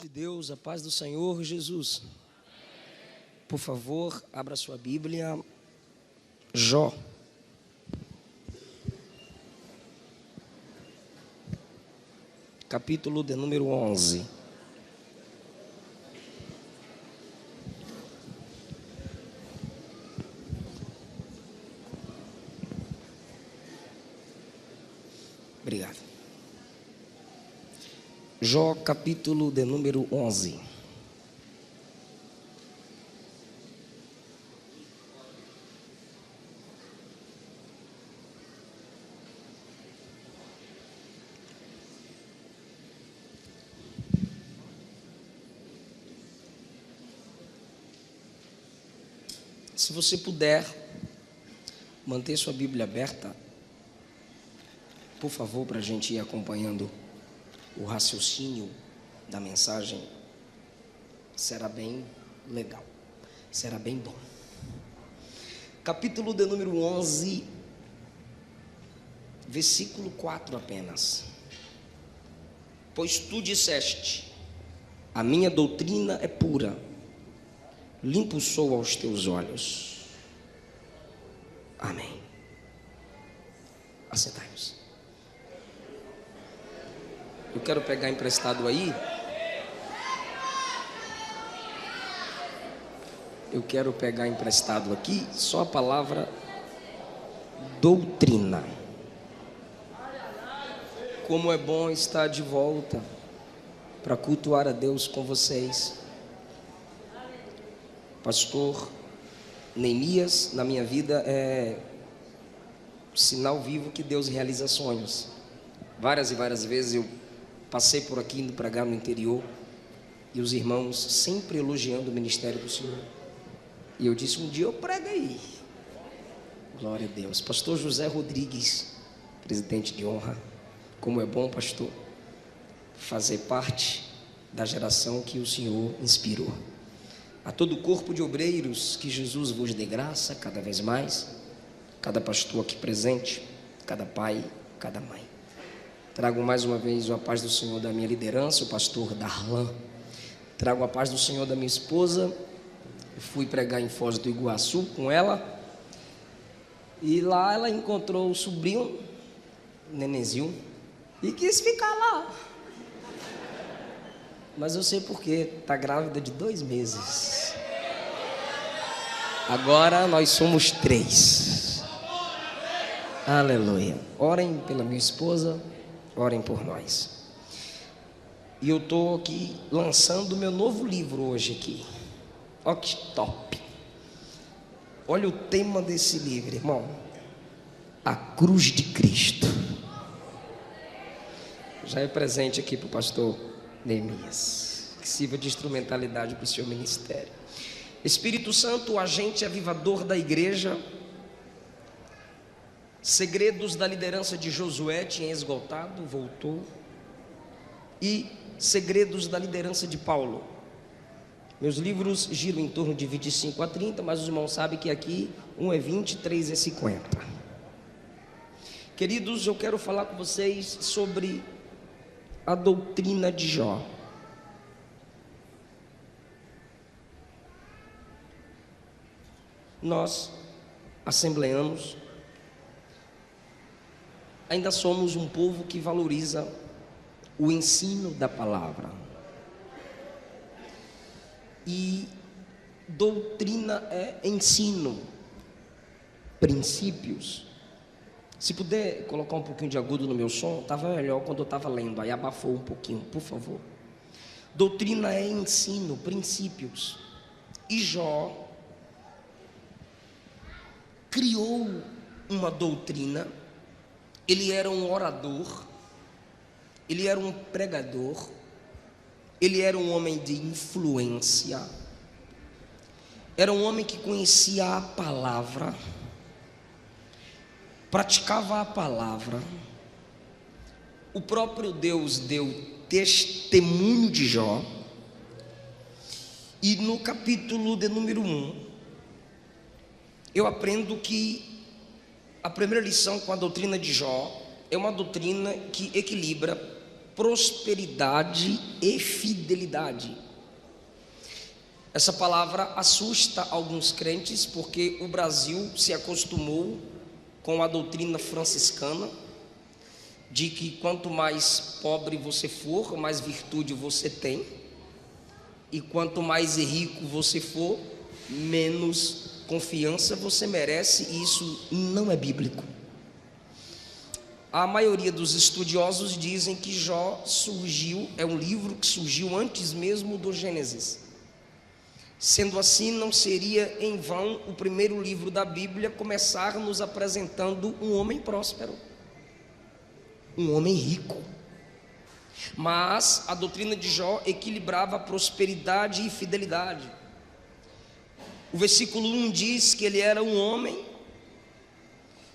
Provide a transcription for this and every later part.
De Deus, a paz do Senhor Jesus. Por favor, abra sua Bíblia. Jó. Capítulo de número 11. Obrigado. Jó, capítulo de número 11. Se você puder manter sua Bíblia aberta, por favor, para a gente ir acompanhando o raciocínio da mensagem, será bem legal, será bem bom. Capítulo de número 11, versículo 4 apenas. Pois tu disseste, a minha doutrina é pura, limpo sou aos teus olhos. Amém. Assentai-nos. Eu quero pegar emprestado aí. Eu quero pegar emprestado aqui só a palavra doutrina. Como é bom estar de volta para cultuar a Deus com vocês. Pastor Neemias, na minha vida, é sinal vivo que Deus realiza sonhos. Várias e várias vezes eu passei por aqui indo pregar no interior e os irmãos sempre elogiando o ministério do Senhor. E eu disse, um dia eu prego aí. Glória a Deus. Pastor José Rodrigues, presidente de honra. Como é bom, pastor, fazer parte da geração que o Senhor inspirou. A todo o corpo de obreiros, que Jesus vos dê graça cada vez mais. Cada pastor aqui presente, cada pai, cada mãe. Trago mais uma vez a paz do Senhor da minha liderança, o pastor Darlan. Trago a paz do Senhor da minha esposa. Eu fui pregar em Foz do Iguaçu com ela. E lá ela encontrou o sobrinho, o nenenzinho, e quis ficar lá. Mas eu sei porquê, está grávida de 2 meses. Agora nós somos 3. Aleluia. Orem pela minha esposa. Orem por nós. E eu estou aqui lançando o meu novo livro hoje aqui. Ó que top. Olha o tema desse livro, irmão. A cruz de Cristo. Já é presente aqui para o pastor Neemias. Que sirva de instrumentalidade para o seu ministério. Espírito Santo, o agente avivador da igreja. Segredos da liderança de Josué tinha esgotado, voltou. E segredos da liderança de Paulo. Meus livros giram em torno de 25 a 30, mas os irmãos sabem que aqui um é 20, 3 é 50. Queridos, eu quero falar com vocês sobre a doutrina de Jó. Nós, assembleanos, ainda somos um povo que valoriza o ensino da palavra. E doutrina é ensino, princípios. Se puder colocar um pouquinho de agudo no meu som, estava melhor quando eu estava lendo, aí abafou um pouquinho, por favor. Doutrina é ensino, princípios. E Jó criou uma doutrina. Ele era um orador, ele era um pregador, ele era um homem de influência, era um homem que conhecia a palavra, praticava a palavra. O próprio Deus deu testemunho de Jó. E no capítulo de número 1, eu aprendo que a primeira lição com a doutrina de Jó é uma doutrina que equilibra prosperidade e fidelidade. Essa palavra assusta alguns crentes, porque o Brasil se acostumou com a doutrina franciscana, de que quanto mais pobre você for, mais virtude você tem, e quanto mais rico você for, menos confiança você merece, e isso não é bíblico. A maioria dos estudiosos dizem que Jó é um livro que surgiu antes mesmo do Gênesis. Sendo assim, não seria em vão o primeiro livro da Bíblia começar nos apresentando um homem próspero, um homem rico. Mas a doutrina de Jó equilibrava prosperidade e fidelidade. O versículo 1 diz que ele era um homem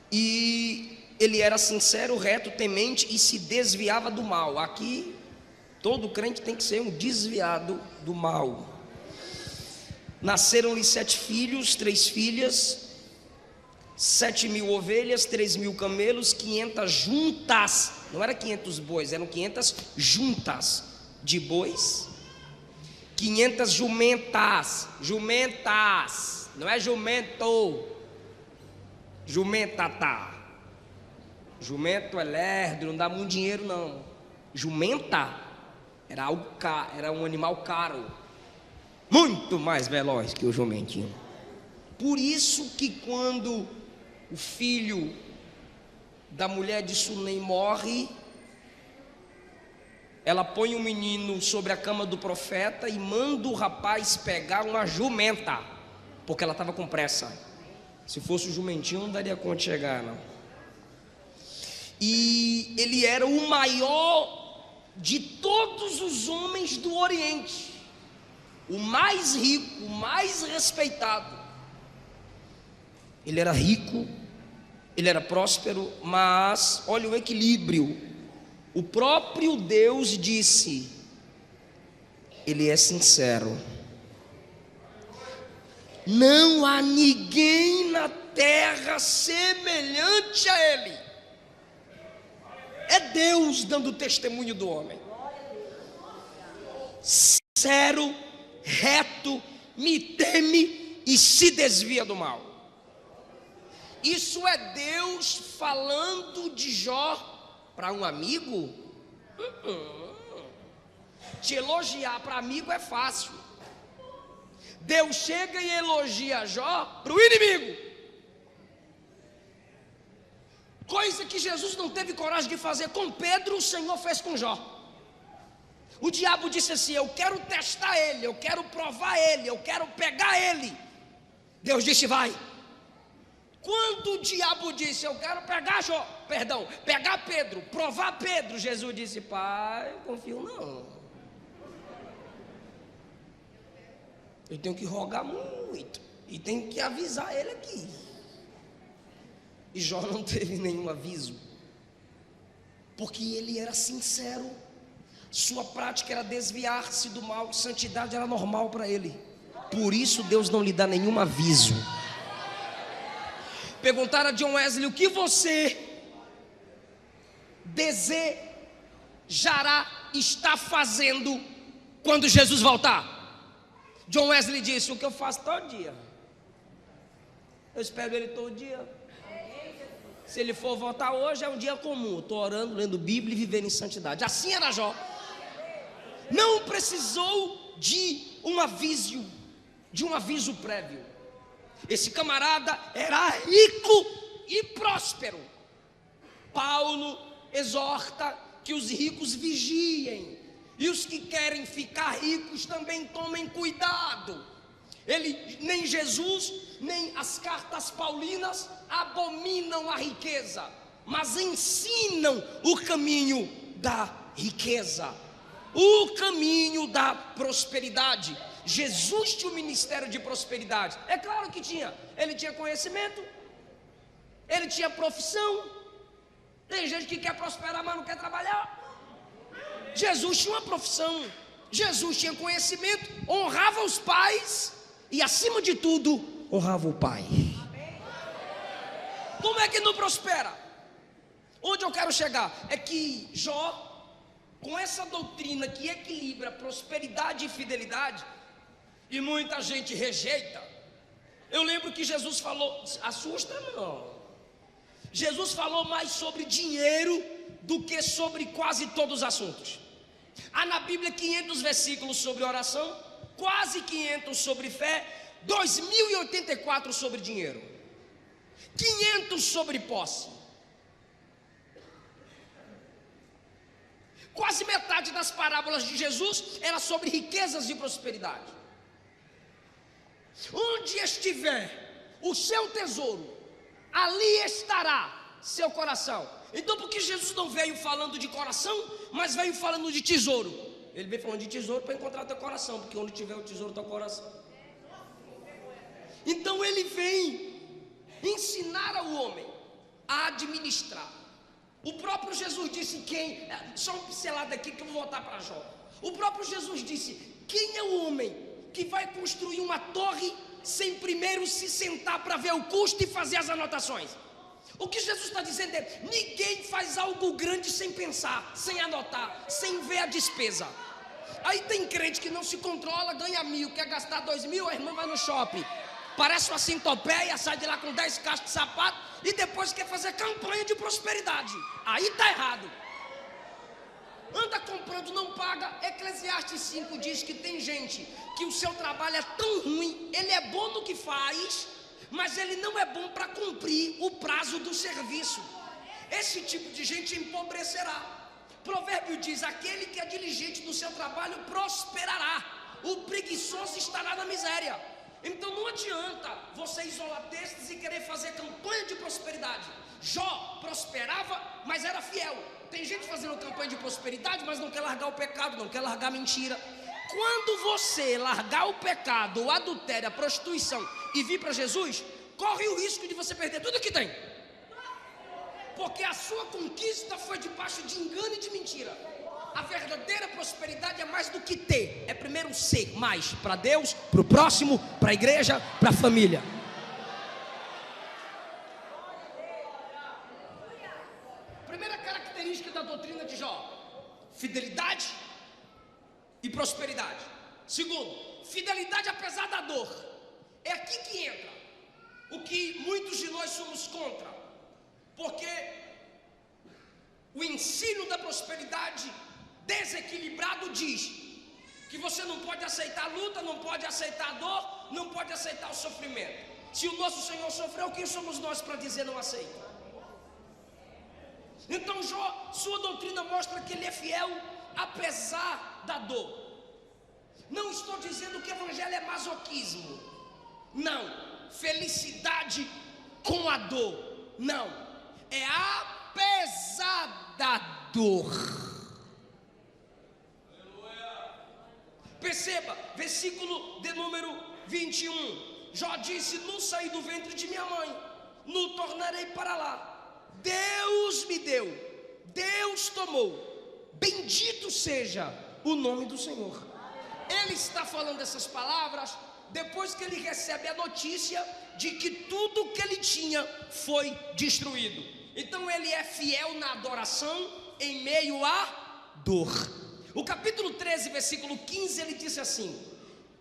e ele era sincero, reto, temente e se desviava do mal. Aqui, todo crente tem que ser um desviado do mal. Nasceram-lhe 7 filhos, 3 filhas, 7.000 ovelhas, 3.000 camelos, 500 juntas, não era 500 bois, eram 500 juntas de bois, 500 jumentas, não é jumento, jumentata, jumento é lerdo, não dá muito dinheiro não, jumenta era algo caro, era um animal caro, muito mais veloz que o jumentinho. Por isso que quando o filho da mulher de Sunem morre, ela põe o menino sobre a cama do profeta e manda o rapaz pegar uma jumenta, porque ela estava com pressa. Se fosse o jumentinho não daria conta de chegar não. E ele era o maior de todos os homens do Oriente, o mais rico, o mais respeitado. Ele era rico, ele era próspero, mas olha o equilíbrio. O próprio Deus disse: ele é sincero. Não há ninguém na terra semelhante a ele. É Deus dando testemunho do homem. Sincero, reto, me teme e se desvia do mal. Isso é Deus falando de Jó para um amigo? Te elogiar para amigo é fácil. Deus chega e elogia Jó para o inimigo, coisa que Jesus não teve coragem de fazer com Pedro, o Senhor fez com Jó. O diabo disse assim: eu quero testar ele, eu quero provar ele, eu quero pegar ele. Deus disse: vai. Quando o diabo disse: eu quero pegar Pedro, provar Pedro, Jesus disse: pai, confio não. Eu tenho que rogar muito e tenho que avisar ele aqui. E Jó não teve nenhum aviso, porque ele era sincero. Sua prática era desviar-se do mal, santidade era normal para ele. Por isso Deus não lhe dá nenhum aviso. Perguntaram a John Wesley: o que você desejará estar fazendo quando Jesus voltar? John Wesley disse: o que eu faço todo dia. Eu espero ele todo dia. Se ele for voltar hoje, é um dia comum. Estou orando, lendo Bíblia e vivendo em santidade. Assim era Jó. Não precisou de um aviso prévio. Esse camarada era rico e próspero. Paulo exorta que os ricos vigiem, e os que querem ficar ricos também tomem cuidado. Nem Jesus, nem as cartas paulinas abominam a riqueza, mas ensinam o caminho da riqueza, o caminho da prosperidade. Jesus tinha um ministério de prosperidade, é claro que tinha. Ele tinha conhecimento, ele tinha profissão. Tem gente que quer prosperar, mas não quer trabalhar. Jesus tinha uma profissão, Jesus tinha conhecimento, honrava os pais e, acima de tudo, honrava o pai. Como é que não prospera? Onde eu quero chegar é que Jó com essa doutrina que equilibra prosperidade e fidelidade, e muita gente rejeita. Eu lembro que Jesus falou, assusta não, Jesus falou mais sobre dinheiro do que sobre quase todos os assuntos. Há na Bíblia 500 versículos sobre oração, quase 500 sobre fé, 2084 sobre dinheiro, 500 sobre posse. Quase metade das parábolas de Jesus era sobre riquezas e prosperidade. Onde estiver o seu tesouro, ali estará seu coração. Então por que Jesus não veio falando de coração, mas veio falando de tesouro? Ele veio falando de tesouro para encontrar teu coração, porque onde tiver o tesouro está o coração. Então ele vem ensinar ao homem a administrar. O próprio Jesus disse só uma pincelada aqui que eu vou voltar para Jó. O próprio Jesus disse: quem é o homem que vai construir uma torre sem primeiro se sentar para ver o custo e fazer as anotações? O que Jesus está dizendo é: ninguém faz algo grande sem pensar, sem anotar, sem ver a despesa. Aí tem crente que não se controla, ganha 1.000, quer gastar 2.000, a irmã vai no shopping, parece uma centopeia, sai de lá com 10 caixas de sapato e depois quer fazer campanha de prosperidade. Aí está errado. Anda comprando, não paga. Eclesiastes 5 diz que tem gente que o seu trabalho é tão ruim, ele é bom no que faz, mas ele não é bom para cumprir o prazo do serviço. Esse tipo de gente empobrecerá. Provérbio diz: aquele que é diligente no seu trabalho prosperará, o preguiçoso estará na miséria. Então não adianta você isolar textos e querer fazer campanha de prosperidade. Jó prosperava, mas era fiel. Tem gente fazendo campanha de prosperidade, mas não quer largar o pecado, não quer largar a mentira. Quando você largar o pecado, o adultério, a prostituição e vir para Jesus, corre o risco de você perder tudo que tem, porque a sua conquista foi debaixo de engano e de mentira. A verdadeira prosperidade é mais do que ter, é primeiro ser mais para Deus, para o próximo, para a igreja, para a família. Primeira característica da doutrina de Jó: fidelidade e prosperidade. Segundo, fidelidade apesar da dor. É aqui que entra o que muitos de nós somos contra, porque o ensino da prosperidade desequilibrado diz que você não pode aceitar a luta, não pode aceitar a dor, não pode aceitar o sofrimento. Se o nosso Senhor sofreu, quem somos nós para dizer não aceita? Então Jó, sua doutrina mostra que ele é fiel apesar da dor. Não estou dizendo que o evangelho é masoquismo, não. Felicidade com a dor, não. É apesar da dor. Perceba, versículo de número 21. Jó disse: não saí do ventre de minha mãe, não tornarei para lá. Deus me deu, Deus tomou, bendito seja o nome do Senhor. Ele está falando essas palavras depois que ele recebe a notícia de que tudo que ele tinha foi destruído. Então ele é fiel na adoração em meio à dor. O capítulo 13, versículo 15, ele disse assim: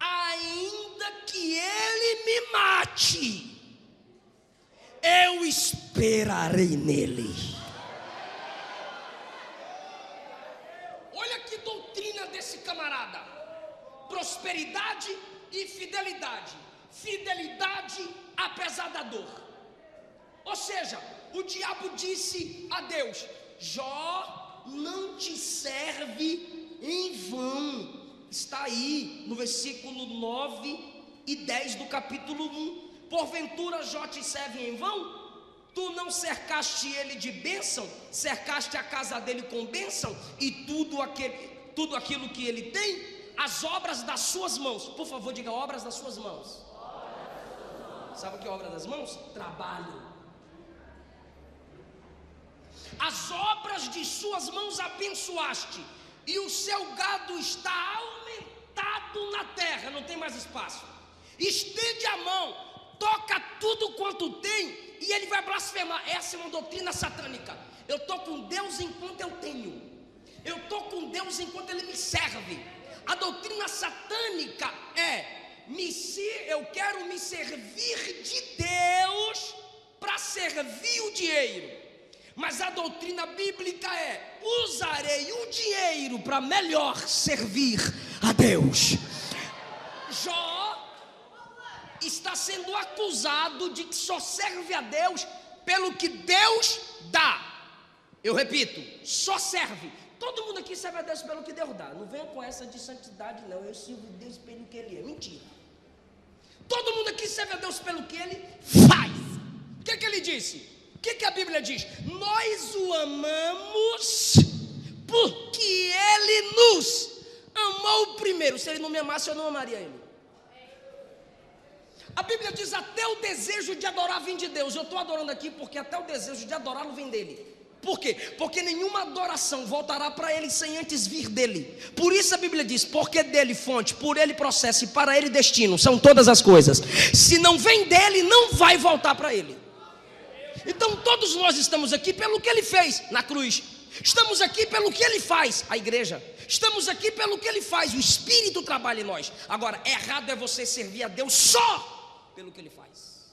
ainda que ele me mate, eu esperarei nele. Olha que doutrina desse camarada: prosperidade e fidelidade. Fidelidade apesar da dor. Ou seja, o diabo disse a Deus: Jó não te serve em vão. Está aí no versículo 9 e 10 do capítulo 1. Porventura Jó te serve em vão? Tu não cercaste ele de bênção, cercaste a casa dele com bênção, e tudo aquilo que ele tem, as obras das suas mãos. Por favor, diga: obras das suas mãos. Sabe o que é obra das mãos? Trabalho. As obras de suas mãos abençoaste, e o seu gado está aumentado na terra, não tem mais espaço. Estende a mão, toca tudo quanto tem, e ele vai blasfemar. Essa é uma doutrina satânica. Eu estou com Deus enquanto eu tenho. Eu estou com Deus enquanto Ele me serve. A doutrina satânica eu quero me servir de Deus para servir o dinheiro. Mas a doutrina bíblica usarei o dinheiro para melhor servir a Deus. Jó está sendo acusado de que só serve a Deus pelo que Deus dá. Eu repito, só serve. Todo mundo aqui serve a Deus pelo que Deus dá. Não venha com essa de santidade, não. Eu sirvo a Deus pelo que Ele é. Mentira. Todo mundo aqui serve a Deus pelo que Ele faz. O que Ele disse? O que a Bíblia diz? Nós o amamos porque Ele nos amou primeiro. Se Ele não me amasse, eu não amaria Ele. A Bíblia diz: até o desejo de adorar vem de Deus. Eu estou adorando aqui porque até o desejo de adorá-lo vem dele. Por quê? Porque nenhuma adoração voltará para Ele sem antes vir dele. Por isso a Bíblia diz: porque dele fonte, por Ele processo e para Ele destino são todas as coisas. Se não vem dele, não vai voltar para Ele. Então todos nós estamos aqui pelo que Ele fez na cruz. Estamos aqui pelo que Ele faz, a igreja. Estamos aqui pelo que Ele faz, o Espírito trabalha em nós. Agora, errado é você servir a Deus só pelo que Ele faz.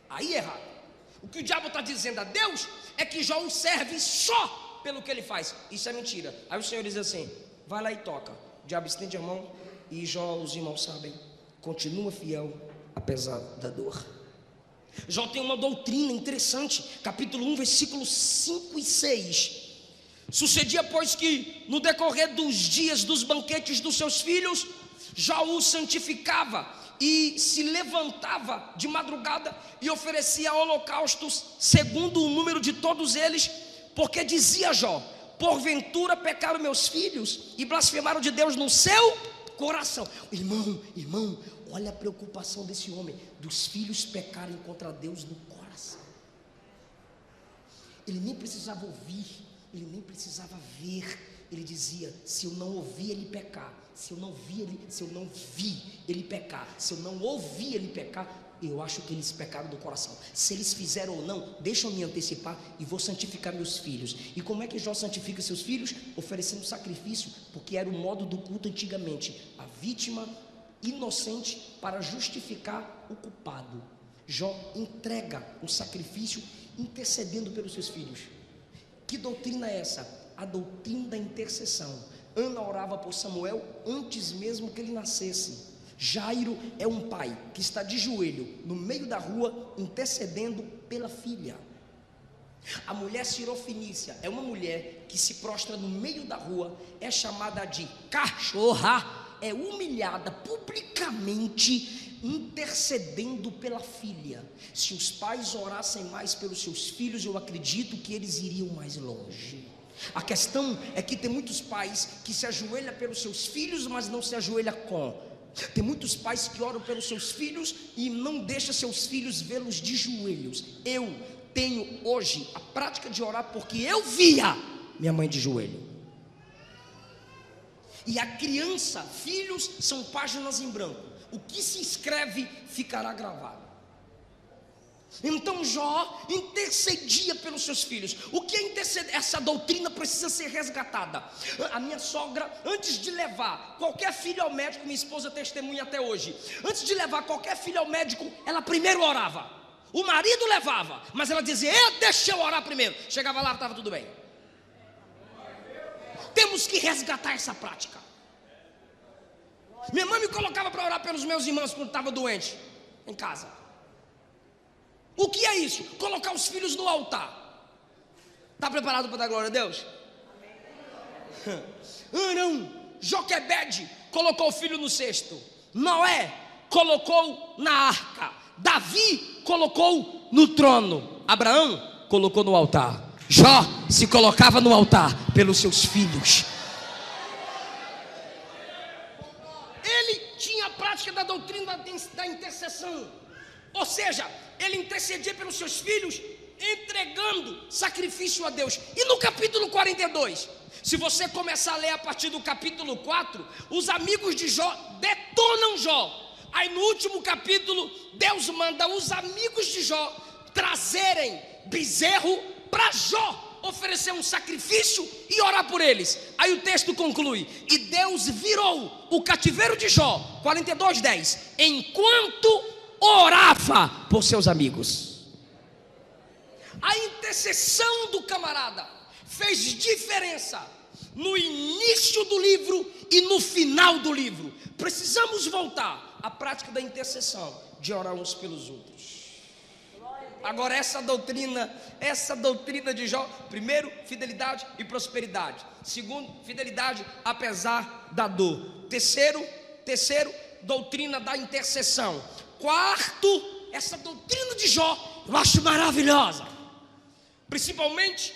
Aí é errado. O que o diabo está dizendo a Deus é que Jó o serve só pelo que ele faz. Isso é mentira. Aí o Senhor diz assim: vai lá e toca. O diabo estende a mão e Jó, os irmãos sabem, continua fiel apesar da dor. Jó tem uma doutrina interessante. Capítulo 1, versículos 5 e 6. Sucedia, pois, que no decorrer dos dias dos banquetes dos seus filhos, Jó o santificava e se levantava de madrugada e oferecia holocaustos segundo o número de todos eles, porque dizia Jó: porventura pecaram meus filhos e blasfemaram de Deus no seu coração. Irmão, olha a preocupação desse homem, dos filhos pecarem contra Deus no coração. Ele nem precisava ouvir, ele nem precisava ver. Ele dizia: se eu não ouvir ele pecar, se eu não vi ele pecar, se eu não ouvir ele pecar, eu acho que eles pecaram do coração. Se eles fizeram ou não, deixa eu me antecipar e vou santificar meus filhos. E como é que Jó santifica seus filhos? Oferecendo sacrifício, porque era o modo do culto antigamente, a vítima inocente para justificar o culpado. Jó entrega o sacrifício intercedendo pelos seus filhos. Que doutrina é essa? A doutrina da intercessão. Ana orava por Samuel antes mesmo que ele nascesse. Jairo é um pai que está de joelho no meio da rua intercedendo pela filha. A mulher Sirofenícia é uma mulher que se prostra no meio da rua, é chamada de cachorra, é humilhada publicamente intercedendo pela filha. Se os pais orassem mais pelos seus filhos, eu acredito que eles iriam mais longe. A questão é que tem muitos pais que se ajoelham pelos seus filhos, mas não se ajoelham com. Tem muitos pais que oram pelos seus filhos e não deixam seus filhos vê-los de joelhos. Eu tenho hoje a prática de orar porque eu via minha mãe de joelho. E a criança, filhos são páginas em branco. O que se escreve ficará gravado. Então Jó intercedia pelos seus filhos. O que é interceder? Essa doutrina precisa ser resgatada. A minha sogra, antes de levar qualquer filho ao médico, minha esposa testemunha até hoje, antes de levar qualquer filho ao médico, ela primeiro orava. O marido levava, mas ela dizia: deixa eu orar primeiro. Chegava lá, estava tudo bem. Temos que resgatar essa prática. Minha mãe me colocava para orar pelos meus irmãos quando estava doente em casa. O que é isso? Colocar os filhos no altar. Está preparado para dar glória a Deus? Arão, Joquebede colocou o filho no cesto. Noé colocou na arca. Davi colocou no trono. Abraão colocou no altar. Jó se colocava no altar pelos seus filhos. Ele tinha a prática da doutrina da intercessão. Ou seja, ele intercedia pelos seus filhos, entregando sacrifício a Deus. E no capítulo 42, se você começar a ler a partir do capítulo 4, os amigos de Jó detonam Jó. Aí no último capítulo, Deus manda os amigos de Jó trazerem bezerro para Jó oferecer um sacrifício e orar por eles. Aí o texto conclui: e Deus virou o cativeiro de Jó, 42:10, enquanto orava por seus amigos. A intercessão do camarada fez diferença no início do livro e no final do livro. Precisamos voltar à prática da intercessão, de orar uns pelos outros. Agora essa doutrina de Jó: primeiro, fidelidade e prosperidade; segundo, fidelidade apesar da dor; terceiro, doutrina da intercessão; quarto, essa doutrina de Jó eu acho maravilhosa, principalmente,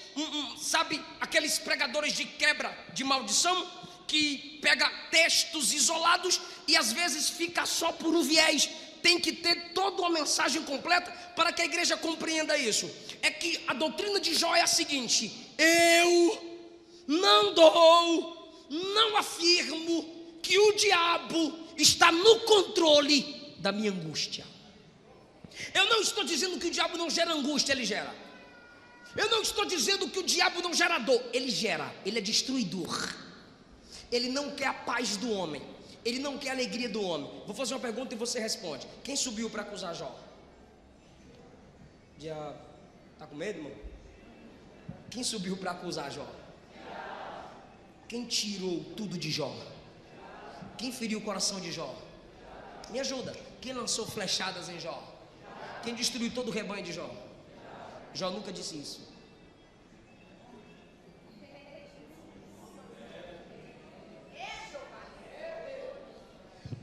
sabe, aqueles pregadores de quebra de maldição, que pega textos isolados e às vezes fica só por um viés. Tem que ter toda uma mensagem completa para que a igreja compreenda isso. É que a doutrina de Jó é a seguinte: eu não afirmo que o diabo está no controle da minha angústia. Eu não estou dizendo que o diabo não gera angústia, ele gera. Eu não estou dizendo que o diabo não gera dor, ele gera. Ele é destruidor. Ele não quer a paz do homem, ele não quer a alegria do homem. Vou fazer uma pergunta e você responde: quem subiu para acusar Jó? Já está com medo, irmão? Quem subiu para acusar Jó? Quem tirou tudo de Jó? Quem feriu o coração de Jó? Me ajuda. Quem lançou flechadas em Jó? Quem destruiu todo o rebanho de Jó? Jó nunca disse isso.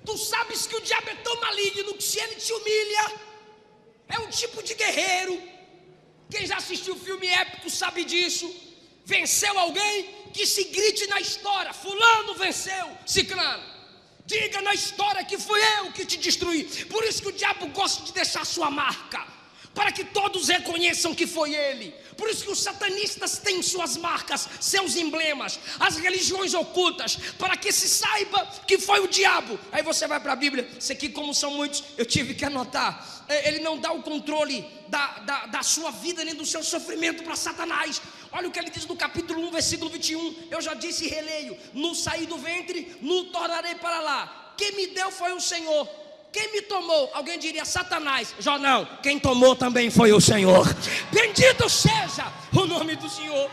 Tu sabes que o diabo é tão maligno que se ele te humilha, é um tipo de guerreiro. Quem já assistiu filme épico sabe disso. Venceu alguém, que se grite na história: fulano venceu ciclano. Diga na história que fui eu que te destruí. Por isso que o diabo gosta de deixar sua marca, para que todos reconheçam que foi ele. Por isso que os satanistas têm suas marcas, seus emblemas, as religiões ocultas, para que se saiba que foi o diabo. Aí você vai para a Bíblia. Isso aqui, como são muitos, eu tive que anotar. Ele não dá o controle da sua vida nem do seu sofrimento para Satanás. Olha o que ele diz no capítulo 1, versículo 21. Eu já disse e releio: no saí do ventre, no tornarei para lá. Quem me deu foi o Senhor. Quem me tomou? Alguém diria Satanás. Jó não, quem tomou também foi o Senhor. Bendito seja o nome do Senhor.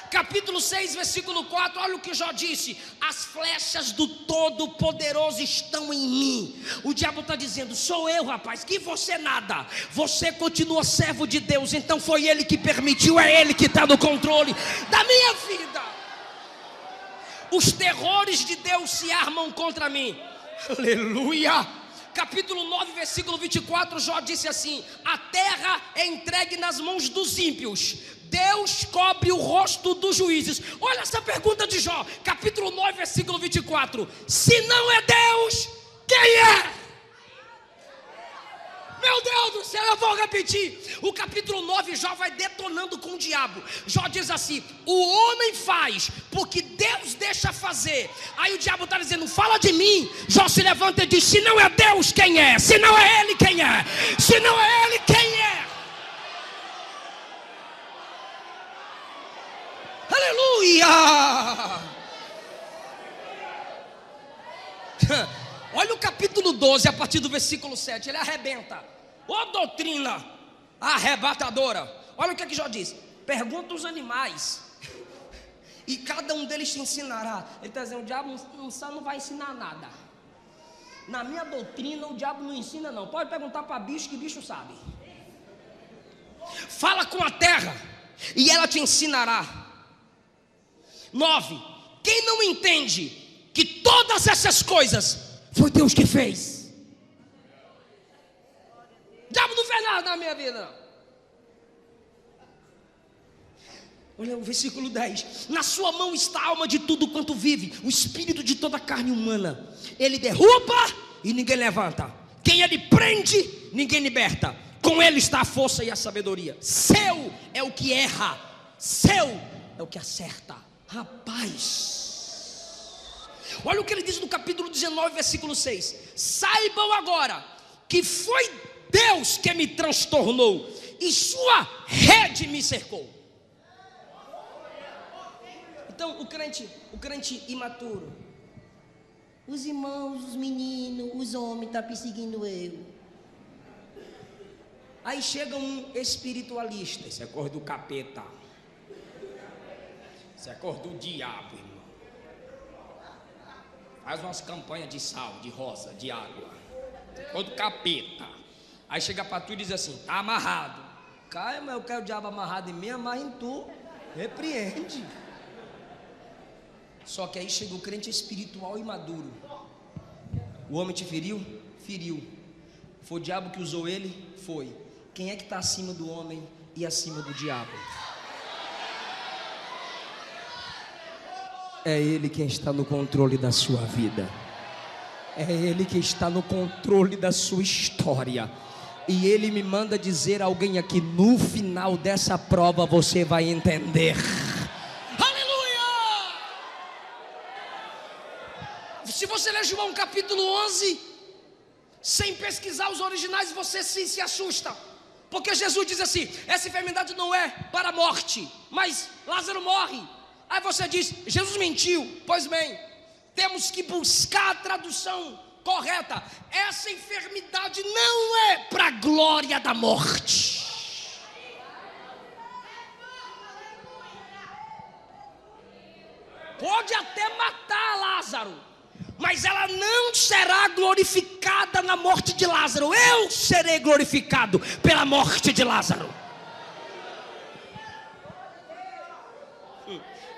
Capítulo 6, versículo 4, olha o que Jó disse: as flechas do Todo-Poderoso estão em mim. O diabo está dizendo: sou eu, rapaz, que você nada. Você continua servo de Deus, então foi Ele que permitiu, é Ele que está no controle da minha vida. Os terrores de Deus se armam contra mim. Aleluia. Capítulo 9, versículo 24, Jó disse assim: a terra é entregue nas mãos dos ímpios, Deus cobre o rosto dos juízes. Olha essa pergunta de Jó, capítulo 9, versículo 24: se não é Deus, quem é? Meu Deus do céu, eu vou repetir. O capítulo 9, Jó vai detonando com o diabo. Jó diz assim: o homem faz porque Deus deixa fazer. Aí o diabo está dizendo: fala de mim. Jó se levanta e diz: se não é Deus, quem é? Se não é Ele, quem é? Se não é Ele, quem é? Aleluia. Olha o capítulo 12, a partir do versículo 7, ele arrebenta. Ô doutrina arrebatadora. Olha o que Jó diz: pergunta os animais e cada um deles te ensinará. Ele está dizendo: o diabo não vai ensinar nada. Na minha doutrina o diabo não ensina não. Pode perguntar para bicho, que bicho sabe. Fala com a terra e ela te ensinará. 9. Quem não entende que todas essas coisas foi Deus que fez? O diabo não fez nada na minha vida, não. Olha o versículo 10: na sua mão está a alma de tudo quanto vive, o espírito de toda a carne humana. Ele derruba e ninguém levanta, quem ele prende, ninguém liberta. Com ele está a força e a sabedoria. Seu é o que erra, seu é o que acerta. Rapaz, olha o que ele diz no capítulo 19, versículo 6: saibam agora que foi Deus que me transtornou e sua rede me cercou. Então, o crente imaturo, Os irmãos, os meninos, os homens estão perseguindo eu. aí chega um espiritualista, isso é cor do capeta, isso é cor do diabo, irmão. Faz umas campanhas de sal, de rosa, de água, cor do capeta. Aí chega para tu e diz assim: tá amarrado. Caia, mas eu quero o diabo amarrado em mim, amarra em tu, repreende. Só que aí chega o crente espiritual e maduro. O homem te feriu? Feriu. Foi o diabo que usou ele? Foi. Quem é que está acima do homem e acima do diabo? É Ele quem está no controle da sua vida. É Ele que está no controle da sua história. E Ele me manda dizer a alguém aqui: no final dessa prova você vai entender. Aleluia! Se você ler João capítulo 11, sem pesquisar os originais, você se assusta. Porque Jesus diz assim: essa enfermidade não é para a morte, mas Lázaro morre. Aí você diz: Jesus mentiu. Pois bem, temos que buscar a tradução correta. Essa enfermidade não é para a glória da morte. Pode até matar Lázaro, mas ela não será glorificada na morte de Lázaro. Eu serei glorificado pela morte de Lázaro.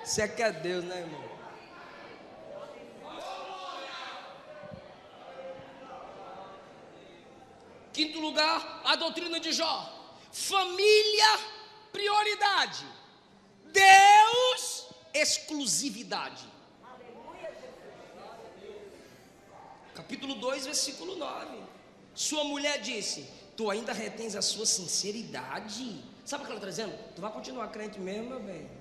Você quer Deus, né, irmão? Quinto lugar, a doutrina de Jó. Família, prioridade. Deus, exclusividade. Capítulo 2, versículo 9. Sua mulher disse: tu ainda retens a sua sinceridade? Sabe o que ela está dizendo? Tu vai continuar crente mesmo, meu bem?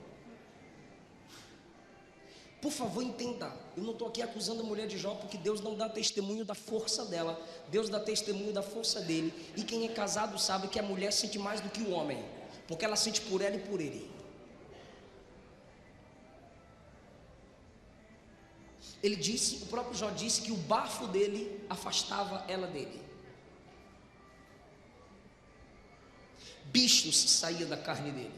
Por favor, entenda, eu não estou aqui acusando a mulher de Jó, porque Deus não dá testemunho da força dela, Deus dá testemunho da força dele. E quem é casado sabe que a mulher sente mais do que o homem, porque ela sente por ela e por ele. Ele disse, o próprio Jó disse que o bafo dele afastava ela dele. Bichos saíam da carne dele.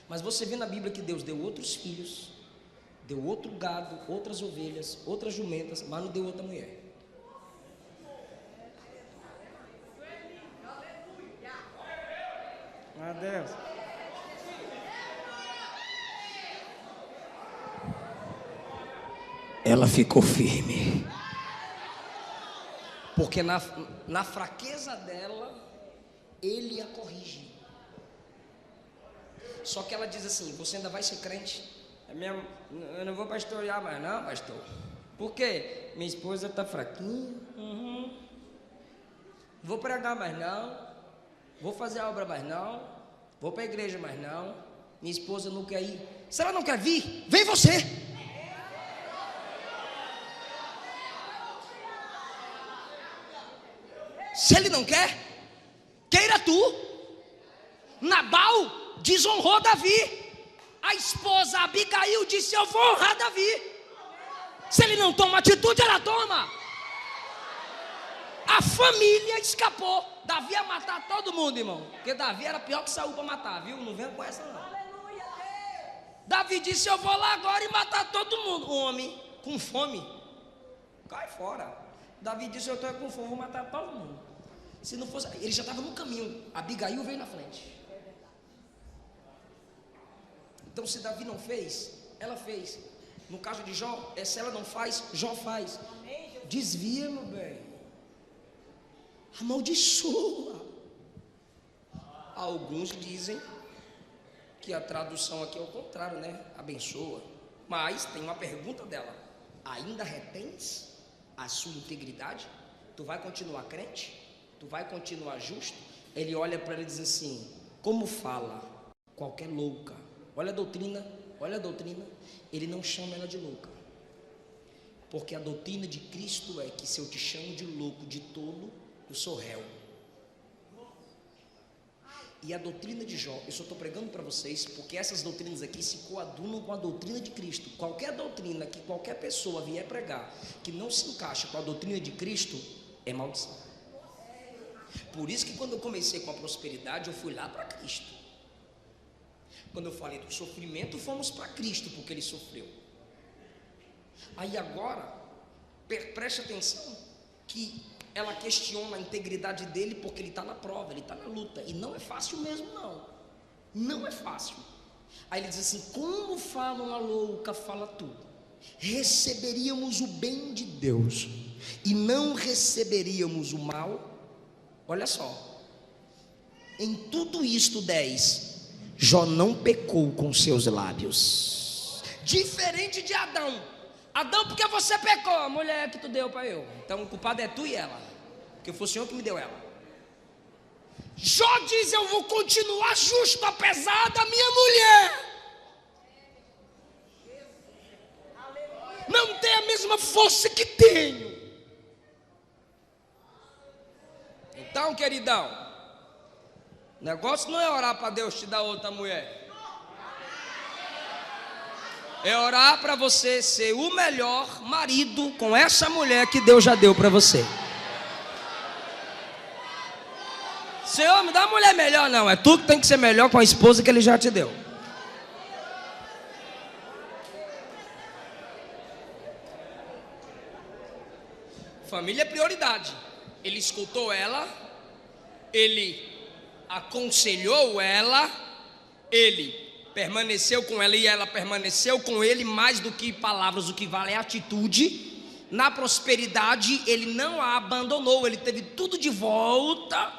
Mas você vê na Bíblia que Deus deu outros filhos, deu outro gado, outras ovelhas, outras jumentas, mas não deu outra mulher. Meu Deus. Ela ficou firme, porque na fraqueza dela, ele a corrige. Só que ela diz assim: você ainda vai ser crente? Eu não vou pastorear mais não, pastor. Por quê? Minha esposa está fraquinha. Vou pregar mais não. Vou fazer a obra mais não. Vou para a igreja mais não. Minha esposa não quer ir. Se ela não quer vir, vem você. Se ele não quer, queira tu. Nabal desonrou Davi. A esposa Abigail disse: eu vou honrar Davi. Se ele não toma atitude, ela toma. A família escapou. Davi ia matar todo mundo, irmão, porque Davi era pior que Saul para matar, viu? Não venha com essa não. Davi disse: eu vou lá agora e matar todo mundo. O homem com fome, cai fora. Davi disse: eu estou com fome, vou matar todo mundo. Se não fosse, ele já estava no caminho. Abigail veio na frente. Então, se Davi não fez, ela fez. No caso de Jó, se ela não faz, Jó faz. Desvia, meu bem. Amaldiçoa. Alguns dizem que a tradução aqui é o contrário, né? Abençoa. Mas tem uma pergunta dela: ainda retens a sua integridade? Tu vai continuar crente? Tu vai continuar justo? Ele olha para ela e diz assim: como fala qualquer louca. Olha a doutrina, olha a doutrina. Ele não chama ela de louca, porque a doutrina de Cristo é que se eu te chamo de louco, de tolo, eu sou réu. E a doutrina de Jó, eu só estou pregando para vocês, porque essas doutrinas aqui se coadunam com a doutrina de Cristo. Qualquer doutrina que qualquer pessoa vier pregar, que não se encaixa com a doutrina de Cristo, é maldição. Por isso que quando eu comecei com a prosperidade, eu fui lá para Cristo. Quando eu falei do sofrimento, fomos para Cristo, porque Ele sofreu. Aí agora, preste atenção, que ela questiona a integridade dele, porque ele está na prova, ele está na luta, e não é fácil mesmo não, não é fácil. Aí ele diz assim: como fala uma louca, fala tudo, receberíamos o bem de Deus, e não receberíamos o mal. Olha só, em tudo isto 10, Jó não pecou com seus lábios, diferente de Adão. Adão, porque você pecou, a mulher que tu deu para eu, então o culpado é tu e ela, porque foi o Senhor que me deu ela. Jó diz: eu vou continuar justo apesar da minha mulher não ter a mesma força que tenho. Então, queridão, o negócio não é orar para Deus te dar outra mulher, é orar para você ser o melhor marido com essa mulher que Deus já deu para você. Senhor, me dá uma mulher melhor. Não, é tu que tem que ser melhor com a esposa que Ele já te deu. Família é prioridade. Ele escutou ela, ele aconselhou ela, ele permaneceu com ela e ela permaneceu com ele. Mais do que palavras, o que vale é atitude. Na prosperidade ele não a abandonou, ele teve tudo de volta.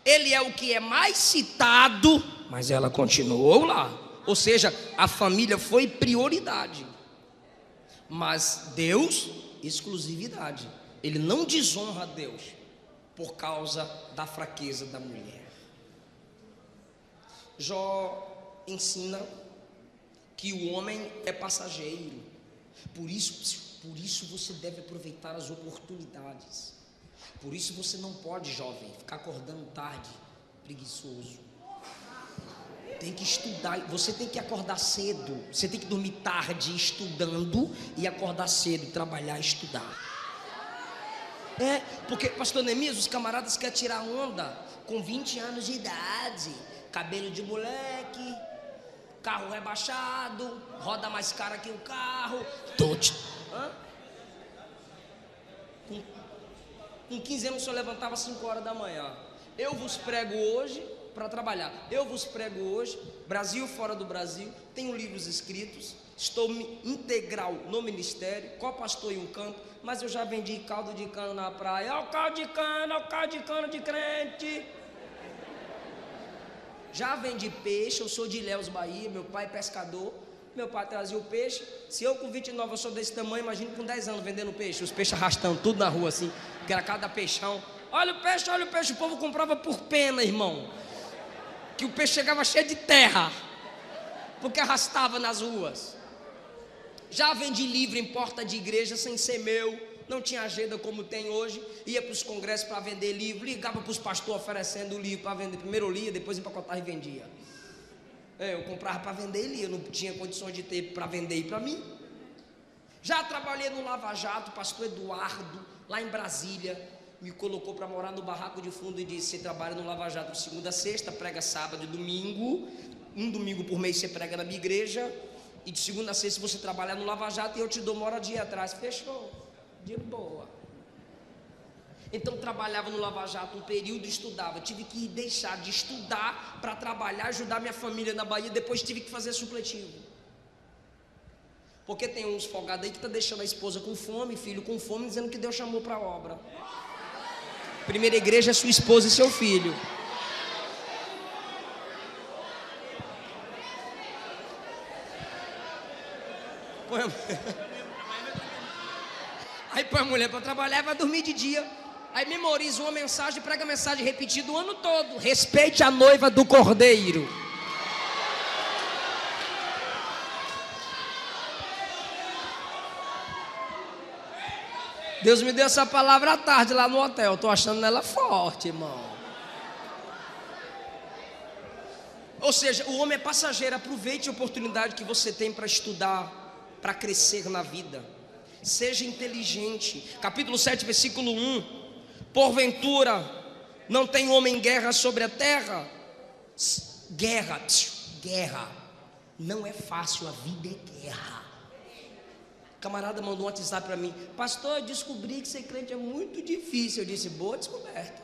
Ele é o que é mais citado, mas ela continuou lá. Ou seja, a família foi prioridade, mas Deus, exclusividade. Ele não desonra a Deus por causa da fraqueza da mulher. Jó ensina que o homem é passageiro, por isso você deve aproveitar as oportunidades. Por isso você não pode, jovem, ficar acordando tarde, preguiçoso. Tem que estudar, você tem que acordar cedo, você tem que dormir tarde estudando e acordar cedo, trabalhar e estudar. Porque, pastor Neemias, os camaradas querem tirar onda com 20 anos de idade, cabelo de moleque, carro rebaixado, roda mais cara que o carro. Com 15 anos o senhor levantava às 5 horas da manhã. Eu vos prego hoje para trabalhar. Eu vos prego hoje, Brasil fora do Brasil, tenho livros escritos, estou integral no ministério, co-pastor em um campo, mas eu já vendi caldo de cana na praia. Olha o caldo de cana de crente. Já vendi peixe, eu sou de Ilhéus, Bahia, meu pai é pescador, meu pai trazia o peixe. Se eu com 29 eu sou desse tamanho, imagina com 10 anos vendendo peixe, os peixes arrastando tudo na rua assim, que era cada peixão. Olha o peixe, o povo comprava por pena, irmão, que o peixe chegava cheio de terra, porque arrastava nas ruas. Já vendi livro em porta de igreja sem ser meu, não tinha agenda como tem hoje, ia para os congressos para vender livro, ligava para os pastores oferecendo o livro para vender, primeiro eu lia, depois empacotava e vendia. Eu comprava para vender e lia, eu não tinha condições de ter para vender e para mim. Já trabalhei no Lava Jato, pastor Eduardo, lá em Brasília, me colocou para morar no barraco de fundo e disse: você trabalha no Lava Jato de segunda a sexta, prega sábado e domingo, um domingo por mês você prega na minha igreja, e de segunda a sexta você trabalha no Lava Jato e eu te dou moradia atrás. Fechou, de boa. Então trabalhava no Lava Jato um período e estudava. Tive que deixar de estudar para trabalhar, ajudar minha família na Bahia. Depois tive que fazer supletivo, porque tem uns folgados aí que está deixando a esposa com fome, filho com fome, dizendo que Deus chamou para a obra. Primeira igreja é sua esposa e seu filho. Aí põe a mulher para trabalhar e vai dormir de dia. Aí memoriza uma mensagem, prega a mensagem repetida o ano todo: respeite a noiva do Cordeiro. Deus me deu essa palavra à tarde lá no hotel. Estou achando ela forte, irmão. Ou seja, o homem é passageiro. Aproveite a oportunidade que você tem para estudar, para crescer na vida. Seja inteligente. Capítulo 7, versículo 1. Porventura não tem homem guerra sobre a terra? Guerra. Não é fácil, a vida é guerra. Camarada mandou um WhatsApp para mim: pastor, eu descobri que ser crente é muito difícil. Eu disse: boa descoberta.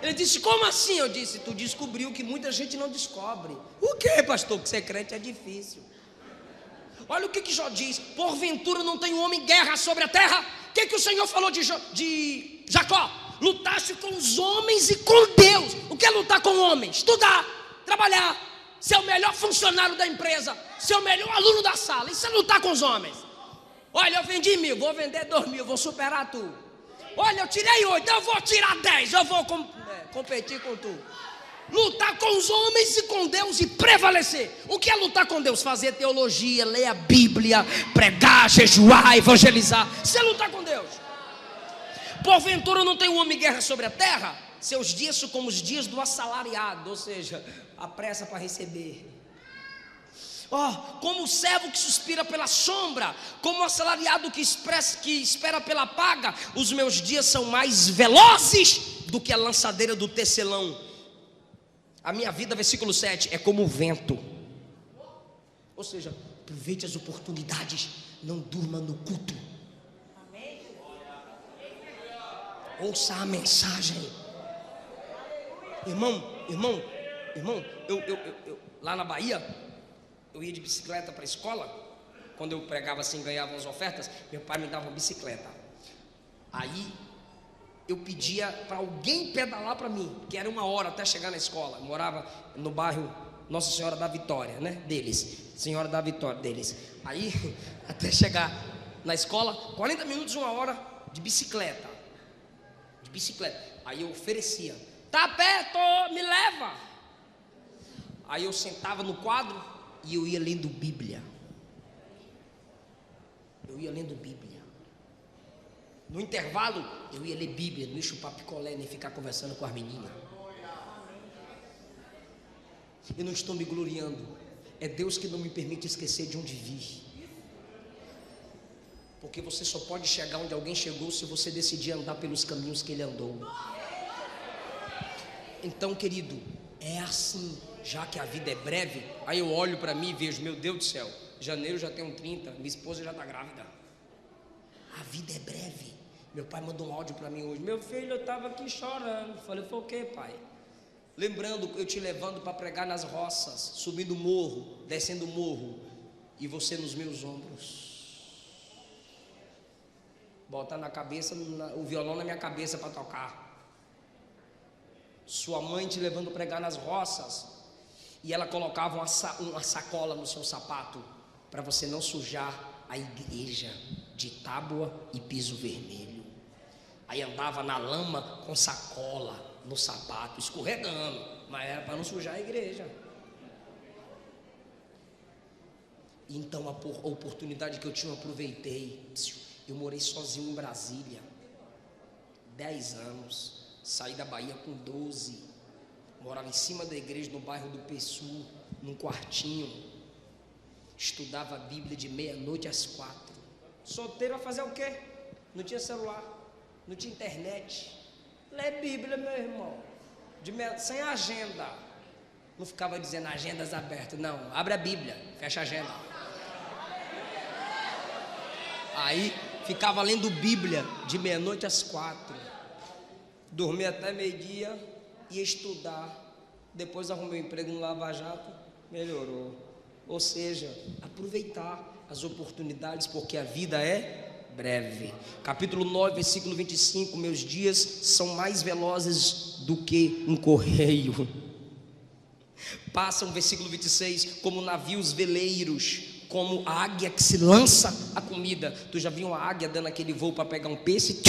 Ele disse: como assim? Eu disse: tu descobriu que muita gente não descobre. O que, pastor? Que ser crente é difícil. Olha o que Jó diz: porventura não tem homem guerra sobre a terra? O que o Senhor falou de Jacó? Lutaste com os homens e com Deus. O que é lutar com homens? Estudar, trabalhar, ser o melhor funcionário da empresa, ser o melhor aluno da sala. Isso é lutar com os homens. Olha, eu vendi 1.000, vou vender 2.000, vou superar tu. Olha, eu tirei 8, eu vou tirar 10, eu vou competir com tu. Lutar com os homens e com Deus e prevalecer. O que é lutar com Deus? Fazer teologia, ler a Bíblia, pregar, jejuar, evangelizar. Isso é lutar com Deus. Porventura não tem um homem guerra sobre a terra? Seus dias são como os dias do assalariado, ou seja, a pressa para receber. Como o servo que suspira pela sombra, como o assalariado que espera pela paga, os meus dias são mais velozes do que a lançadeira do tecelão. A minha vida, versículo 7, é como o vento. Ou seja, aproveite as oportunidades, não durma no culto. Ouça a mensagem. Irmão, eu lá na Bahia, eu ia de bicicleta para a escola. Quando eu pregava assim, ganhava umas ofertas, meu pai me dava uma bicicleta. Aí eu pedia para alguém pedalar para mim, que era 1 hora até chegar na escola. Eu morava no bairro Nossa Senhora da Vitória, né? Senhora da Vitória deles. Aí, até chegar na escola, 40 minutos, 1 hora de bicicleta. Aí eu oferecia: tá perto, me leva. Aí eu sentava no quadro e eu ia lendo Bíblia. No intervalo, eu ia ler Bíblia, não ia chupar picolé, nem ficar conversando com as meninas. Eu não estou me gloriando. É Deus que não me permite esquecer de onde vi. Porque você só pode chegar onde alguém chegou se você decidir andar pelos caminhos que ele andou. Então, querido, é assim. Já que a vida é breve, aí eu olho para mim e vejo: meu Deus do céu, janeiro já tenho 30, minha esposa já está grávida. A vida é breve. Meu pai mandou um áudio para mim hoje: meu filho, eu estava aqui chorando. Falei: foi o que, pai? Lembrando eu te levando para pregar nas roças, subindo morro, descendo morro, e você nos meus ombros, botar na cabeça, o violão na minha cabeça para tocar. Sua mãe te levando a pregar nas roças, e ela colocava uma sacola no seu sapato, para você não sujar a igreja de tábua e piso vermelho. Aí andava na lama com sacola no sapato, escorregando, mas era para não sujar a igreja. Então a oportunidade que eu tinha, eu aproveitei. Eu morei sozinho em Brasília 10 anos, saí da Bahia com 12, morava em cima da igreja no bairro do Pessu, num quartinho, estudava a Bíblia de meia-noite às 4. Solteiro vai fazer o quê? Não tinha celular, não tinha internet. Lê Bíblia, meu irmão, sem agenda. Não ficava dizendo agendas abertas, não, abre a Bíblia, fecha a agenda. Aí ficava lendo Bíblia de meia-noite às 4, dormia até meio-dia, ia estudar. Depois arrumei um emprego no Lava Jato, melhorou. Ou seja, aproveitar as oportunidades, porque a vida é breve. Capítulo 9, versículo 25: meus dias são mais velozes do que um correio. Passam, versículo 26, como navios veleiros, como a águia que se lança a comida. Tu já viu uma águia dando aquele voo para pegar um peixe?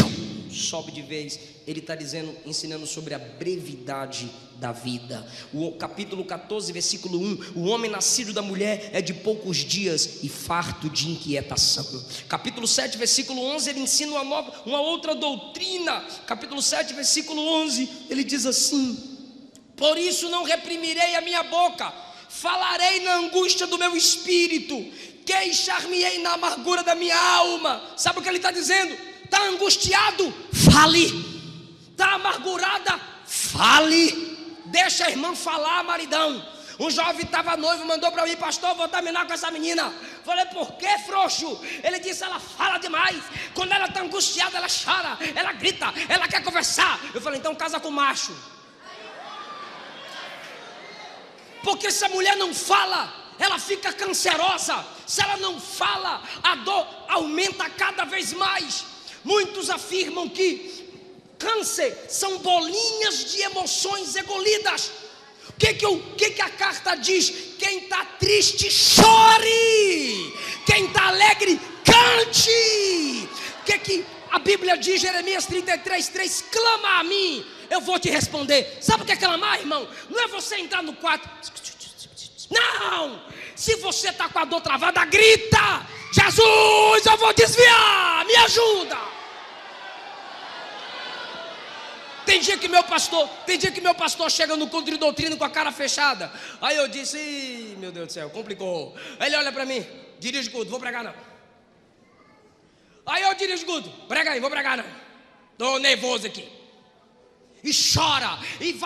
Sobe de vez. Ele está dizendo, ensinando sobre a brevidade da vida. O capítulo 14, versículo 1: o homem nascido da mulher é de poucos dias e farto de inquietação. Capítulo 7, versículo 11, ele ensina uma outra doutrina. Capítulo 7, versículo 11, ele diz assim: Por isso não reprimirei a minha boca, falarei na angústia do meu espírito, queixar-me-ei na amargura da minha alma. Sabe o que ele está dizendo? Está angustiado? Fale. Está amargurada? Fale. Deixa a irmã falar, maridão. Um jovem estava noivo, mandou para mim: pastor, vou terminar com essa menina. Falei: por que, frouxo? Ele disse: ela fala demais. Quando ela está angustiada, ela chora, ela grita, ela quer conversar. Eu falei: então casa com macho. Porque se a mulher não fala, ela fica cancerosa. Se ela não fala, a dor aumenta cada vez mais. Muitos afirmam que câncer são bolinhas de emoções engolidas. O que a carta diz? Quem está triste, chore. Quem está alegre, cante. O que a Bíblia diz? Jeremias 33:3: clama a mim, eu vou te responder. Sabe o que é clamar, irmão? Não é você entrar no quarto. Não. Se você está com a dor travada, grita: Jesus, eu vou desviar, me ajuda. Tem dia que meu pastor chega no culto de doutrina com a cara fechada. Aí eu disse: ih, meu Deus do céu, complicou. Aí ele olha para mim: dirige o culto, vou pregar não. Aí eu dirijo o culto: prega aí, vou pregar não. Estou nervoso aqui. E chora, e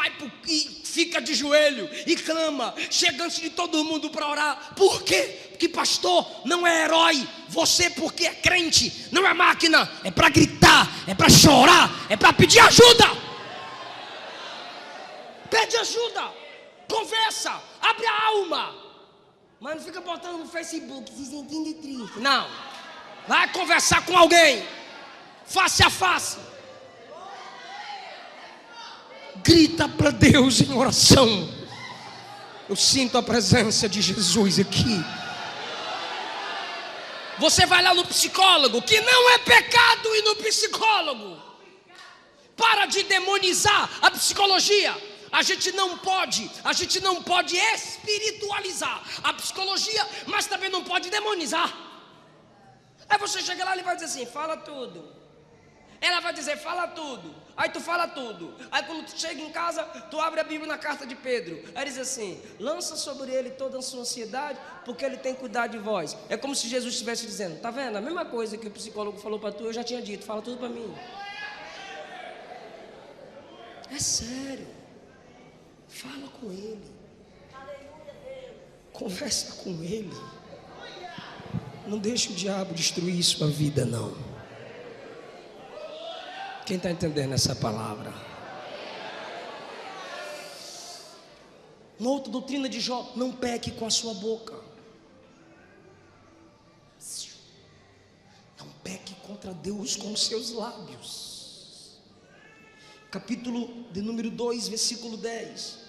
e fica de joelho, e clama, chega antes de todo mundo para orar. Por quê? Porque pastor não é herói. Você, porque é crente, não é máquina. É para gritar, é para chorar, é para pedir ajuda. Pede ajuda, conversa, abre a alma. Mas não fica botando no Facebook se sentindo triste. Não, vai conversar com alguém, face a face. Grita para Deus em oração. Eu sinto a presença de Jesus aqui. Você vai lá no psicólogo, que não é pecado ir no psicólogo. Para de demonizar a psicologia. A gente não pode espiritualizar a psicologia, mas também não pode demonizar. Aí você chega lá e ele vai dizer assim: fala tudo. Ela vai dizer: fala tudo. Aí tu fala tudo. Aí quando tu chega em casa, tu abre a Bíblia na carta de Pedro. Aí diz assim: lança sobre ele toda a sua ansiedade, porque ele tem cuidado de vós. É como se Jesus estivesse dizendo: tá vendo? A mesma coisa que o psicólogo falou para tu, eu já tinha dito. Fala tudo para mim. É sério. Fala com ele. Conversa com ele. Não deixe o diabo destruir sua vida, não. Quem está entendendo essa palavra? Uma outra doutrina de Jó: não peque com a sua boca. Não peque contra Deus com os seus lábios. Capítulo de número 2, versículo 10.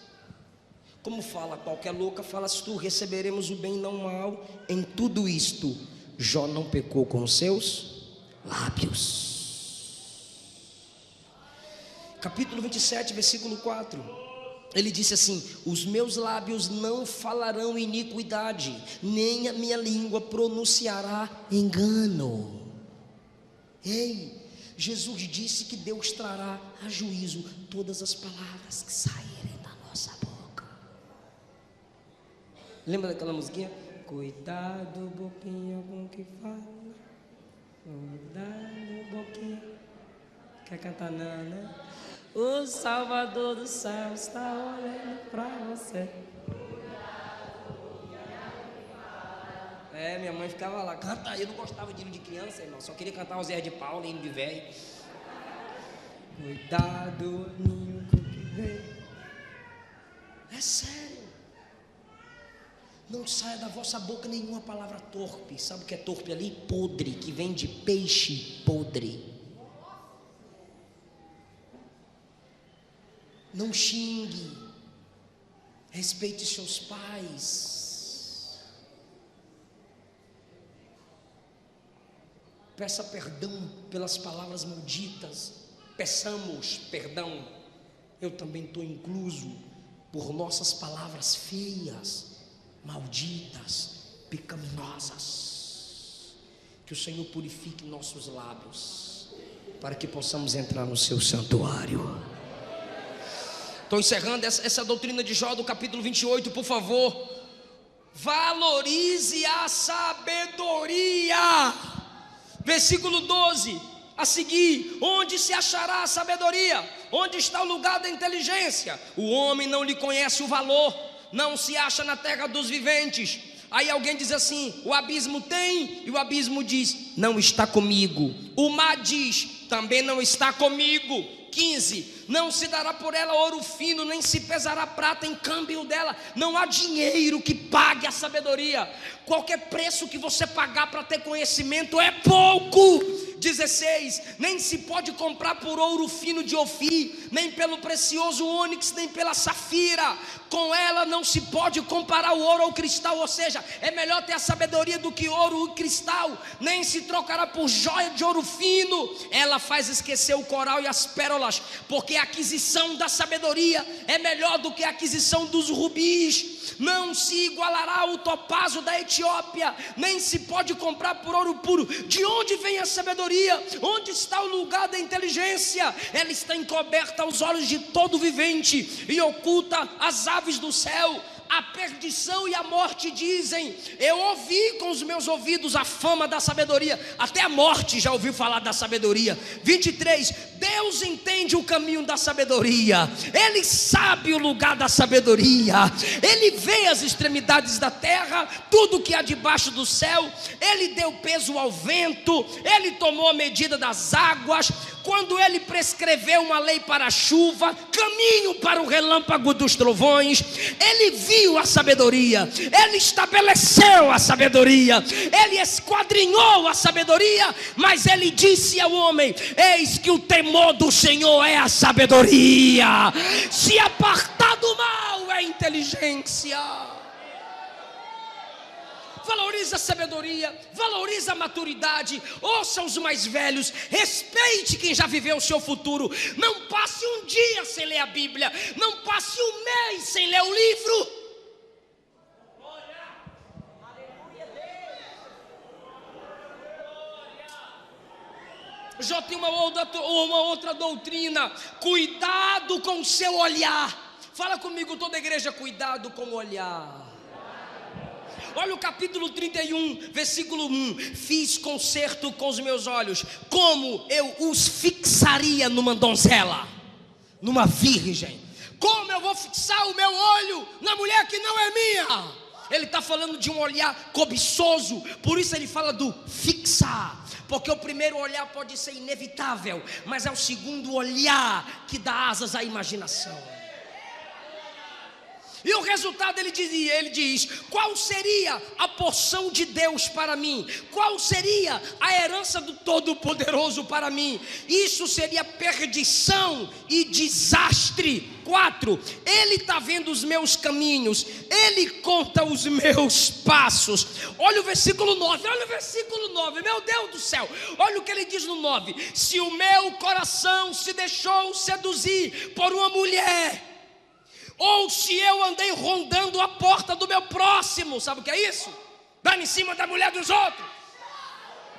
Como fala qualquer louca, falas tu: receberemos o bem e não o mal. Em tudo isto, Jó não pecou com os seus lábios. Capítulo 27, versículo 4. Ele disse assim: os meus lábios não falarão iniquidade, nem a minha língua pronunciará engano. Ei, Jesus disse que Deus trará a juízo todas as palavras que saírem da nossa boca. Lembra daquela musiquinha? Cuidado, boquinha, com o que fala. Cuidado, boquinha. Quer cantar não, né? O Salvador do céu está olhando para você. Minha mãe ficava lá: canta aí. Eu não gostava de hino de criança, irmão. Só queria cantar o Zé de Paulo e hino de velho. Cuidado, ninho, com o que vem. É sério. Não saia da vossa boca nenhuma palavra torpe. Sabe o que é torpe ali? Podre, que vem de peixe podre. Não xingue. Respeite seus pais. Peça perdão pelas palavras malditas. Peçamos perdão. Eu também estou incluso por nossas palavras feias, malditas, pecaminosas. Que o Senhor purifique nossos lábios, para que possamos entrar no seu santuário. Estou encerrando essa doutrina de Jó do capítulo 28, por favor. Valorize a sabedoria. Versículo 12, a seguir: onde se achará a sabedoria? Onde está o lugar da inteligência? O homem não lhe conhece o valor, não se acha na terra dos viventes. Aí alguém diz assim: o abismo tem, e o abismo diz: não está comigo. O mar diz: também não está comigo. 15, não se dará por ela ouro fino, nem se pesará prata em câmbio dela. Não há dinheiro que pague a sabedoria. Qualquer preço que você pagar para ter conhecimento é pouco. 16, nem se pode comprar por ouro fino de Ofir, nem pelo precioso ônix, nem pela safira. Com ela não se pode comparar o ouro ao cristal. Ou seja, é melhor ter a sabedoria do que ouro e cristal. Nem se trocará por joia de ouro fino. Ela faz esquecer o coral e as pérolas, porque a aquisição da sabedoria é melhor do que a aquisição dos rubis. Não se igualará o topázio da Etiópia, nem se pode comprar por ouro puro. De onde vem a sabedoria? Onde está o lugar da inteligência? Ela está encoberta aos olhos de todo vivente e oculta as aves do céu. A perdição e a morte dizem: eu ouvi com os meus ouvidos a fama da sabedoria. Até a morte já ouviu falar da sabedoria. 23, Deus entende o caminho da sabedoria. Ele sabe o lugar da sabedoria. Ele vê as extremidades da terra, tudo que há debaixo do céu. Ele deu peso ao vento, ele tomou a medida das águas. Quando ele prescreveu uma lei para a chuva, caminho para o relâmpago dos trovões, ele viu a sabedoria, ele estabeleceu a sabedoria, ele esquadrinhou a sabedoria, mas ele disse ao homem: eis que o temor do Senhor é a sabedoria, se apartar do mal é inteligência. Valorize a sabedoria, valorize a maturidade, ouça os mais velhos, respeite quem já viveu o seu futuro. Não passe um dia sem ler a Bíblia, não passe um mês sem ler o livro. Já tem uma outra doutrina: cuidado com o seu olhar. Fala comigo, toda a igreja: cuidado com o olhar. Olha o capítulo 31, versículo 1: fiz concerto com os meus olhos, como eu os fixaria numa donzela, numa virgem. Como eu vou fixar o meu olho na mulher que não é minha? Ele está falando de um olhar cobiçoso, por isso ele fala do fixar. Porque o primeiro olhar pode ser inevitável, mas é o segundo olhar que dá asas à imaginação. E o resultado, ele diz: qual seria a porção de Deus para mim? Qual seria a herança do Todo-Poderoso para mim? Isso seria perdição e desastre. 4, ele está vendo os meus caminhos, ele conta os meus passos. Olha o versículo 9, meu Deus do céu. Olha o que ele diz no 9: se o meu coração se deixou seduzir por uma mulher, ou se eu andei rondando a porta do meu próximo. Sabe o que é isso? Dando em cima da mulher dos outros,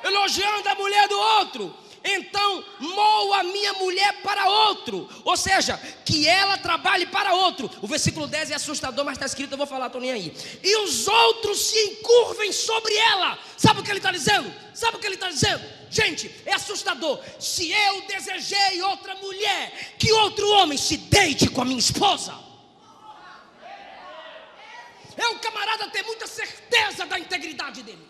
elogiando a mulher do outro. Então moo a minha mulher para outro, ou seja, que ela trabalhe para outro. O versículo 10 é assustador, mas está escrito, eu vou falar, estou nem aí. E os outros se encurvem sobre ela. Sabe o que ele está dizendo? Gente, é assustador. Se eu desejei outra mulher, que outro homem se deite com a minha esposa. É o camarada ter muita certeza da integridade dele.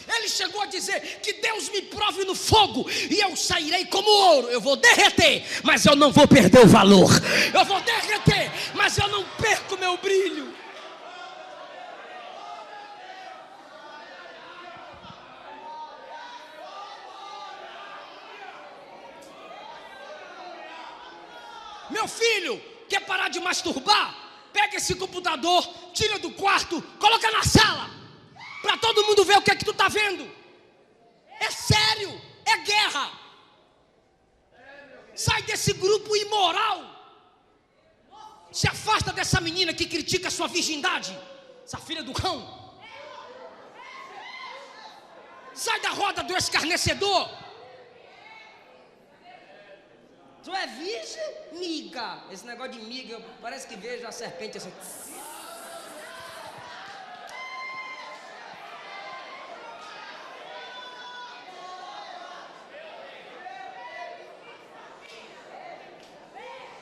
Ele chegou a dizer que Deus me prove no fogo e eu sairei como ouro. Eu vou derreter, mas eu não vou perder o valor. Eu vou derreter, mas eu não perco meu brilho. Meu filho, quer parar de masturbar? Pega esse computador, tira do quarto, coloca na sala, para todo mundo ver o que é que tu está vendo. É sério, é guerra. Sai desse grupo imoral. Se afasta dessa menina que critica a sua virgindade, essa filha do cão. Sai da roda do escarnecedor. Tu é virgem? Miga. Esse negócio de miga, parece que vejo a serpente assim.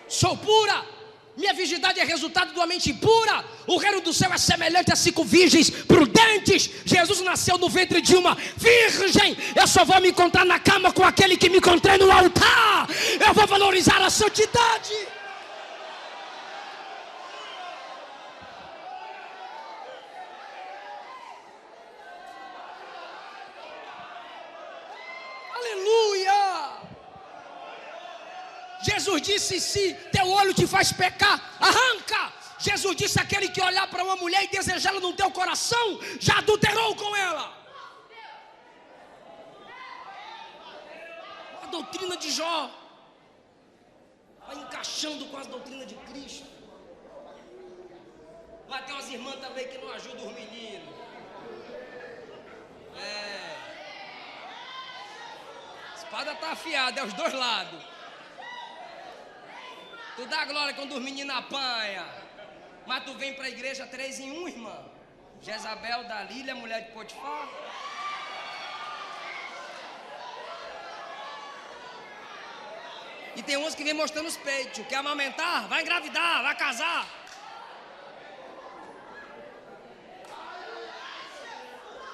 Sou pura. Minha virgindade é resultado de uma mente pura. O reino do céu é semelhante a 5 virgens prudentes. Jesus nasceu no ventre de uma virgem. Eu só vou me encontrar na cama com aquele que me encontrei no altar. Eu vou valorizar a santidade. Aleluia. Jesus disse: se teu olho te faz pecar, arranca. Jesus disse: aquele que olhar para uma mulher e desejá-la no teu coração, já adulterou com ela. A doutrina de Jó vai encaixando com as doutrinas de Cristo. Mas tem umas irmãs também que não ajudam os meninos. A espada está afiada, é os dois lados. Tu dá glória quando os meninos apanham. Mas tu vem para a igreja 3 em 1, irmã. Jezabel, Dalila, mulher de Potifar. E tem uns que vem mostrando os peitos. Quer amamentar? Vai engravidar, vai casar.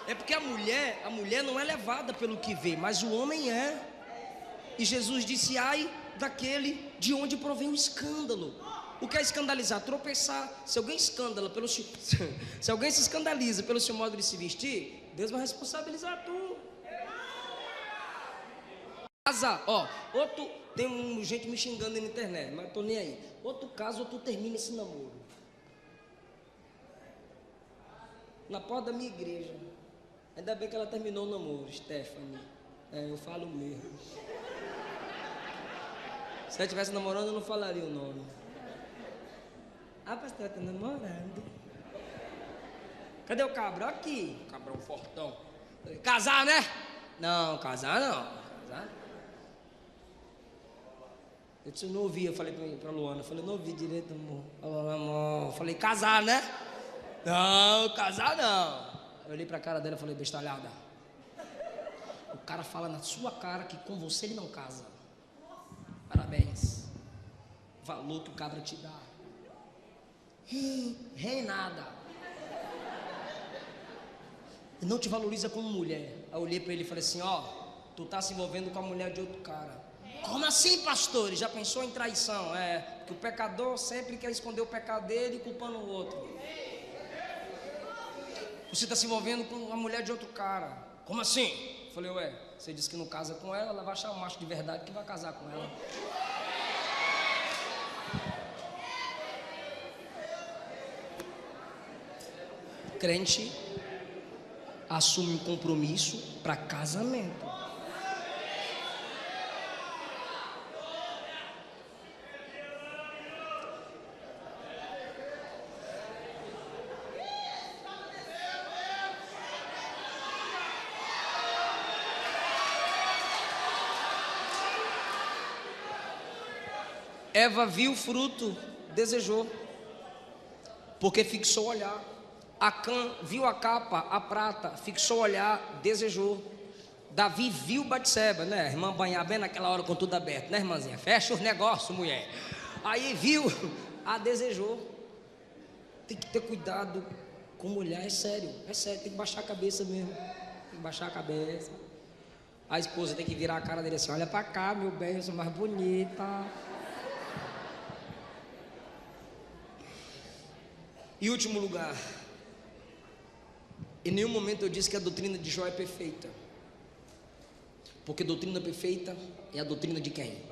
É porque a mulher não é levada pelo que vê, mas o homem é. E Jesus disse: ai daquele de onde provém o escândalo. O que é escandalizar? Tropeçar. Se alguém se escandaliza pelo seu modo de se vestir, Deus vai responsabilizar tu. Casa, ó, ou tu tem gente me xingando na internet, mas tô nem aí. Ou tu casa ou tu termina esse namoro. Na porta da minha igreja. Ainda bem que ela terminou o namoro, Stephanie. Eu falo mesmo. Se ela estivesse namorando, eu não falaria o nome. Ah, pastor, tá namorando. Cadê o cabra? Aqui. O cabrão fortão. Casar, né? Não, casar não. Casar. Eu disse: eu não ouvi. Eu falei pra Luana. Eu falei: não ouvi direito, amor. Amor. Eu falei: casar, né? Não, casar não. Eu olhei pra cara dela e falei: bestalhada. O cara fala na sua cara que com você ele não casa. Parabéns. Valor que o cabra te dá. Nada. Ele não te valoriza como mulher. Aí eu olhei para ele e falei assim: ó, tu tá se envolvendo com a mulher de outro cara. Como assim, pastor? Ele já pensou em traição? Porque o pecador sempre quer esconder o pecado dele culpando o outro. Você está se envolvendo com a mulher de outro cara. Como assim? Eu falei: ué, você disse que não casa com ela, ela vai achar um macho de verdade que vai casar com ela. Crente assume um compromisso para casamento. Eva viu o fruto, desejou, porque fixou o olhar. Acã viu a capa, a prata, fixou o olhar, desejou. Davi viu Batseba, né? A irmã banhar bem naquela hora com tudo aberto, né, irmãzinha? Fecha os negócios, mulher. Aí viu, desejou. Tem que ter cuidado com mulher, é sério, tem que baixar a cabeça mesmo. Tem que baixar a cabeça. A esposa tem que virar a cara dele assim: olha pra cá, meu bem, eu sou mais bonita. Em último lugar, em nenhum momento eu disse que a doutrina de Jó é perfeita. Porque doutrina perfeita é a doutrina de quem?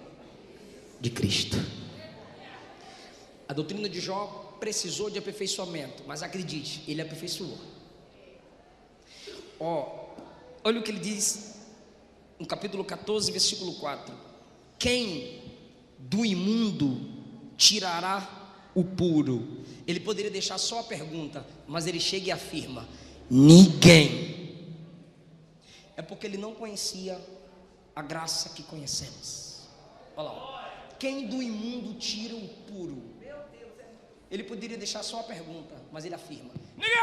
De Cristo. A doutrina de Jó precisou de aperfeiçoamento, mas acredite, ele aperfeiçoou. Olha o que ele diz no capítulo 14, versículo 4. Quem do imundo tirará o puro? Ele poderia deixar só a pergunta, mas ele chega e afirma: ninguém. É porque ele não conhecia a graça que conhecemos. Olha lá, Quem do imundo tira o puro? Ele poderia deixar só a pergunta, mas ele afirma: ninguém!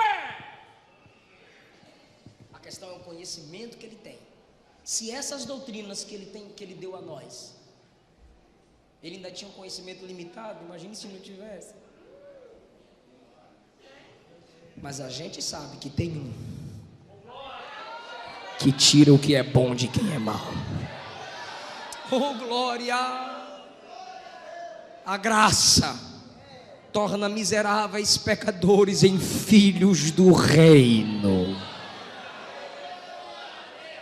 A questão é o conhecimento que ele tem. Se essas doutrinas que ele tem, que ele deu a nós, ele ainda tinha um conhecimento limitado, imagine se não tivesse. Mas a gente sabe que tem um que tira o que é bom de quem é mau. Oh, glória! A graça torna miseráveis pecadores em filhos do reino.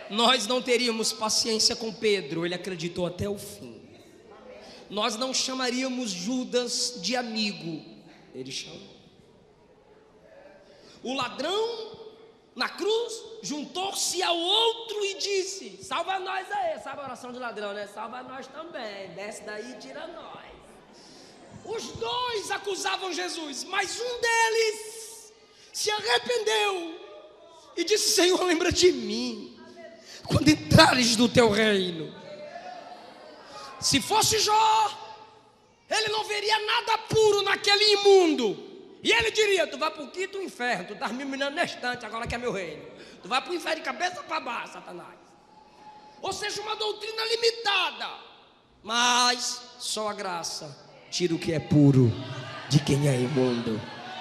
Nós não teríamos paciência com Pedro, ele acreditou até o fim. Nós não chamaríamos Judas de amigo, ele chamou. O ladrão na cruz juntou-se ao outro e disse: salva nós aí. Sabe a oração de ladrão, né? Salva nós também, desce daí e tira nós. Os dois acusavam Jesus, mas um deles se arrependeu e disse: Senhor, lembra de mim quando entrares no teu reino. Se fosse Jó, ele não veria nada puro naquele imundo, e ele diria: tu vai para o quinto inferno, tu estás me mirando na estante, agora que é meu reino, tu vai para o inferno de cabeça para baixo, Satanás. Ou seja, uma doutrina limitada. Mas só a graça tira o que é puro de quem é imundo.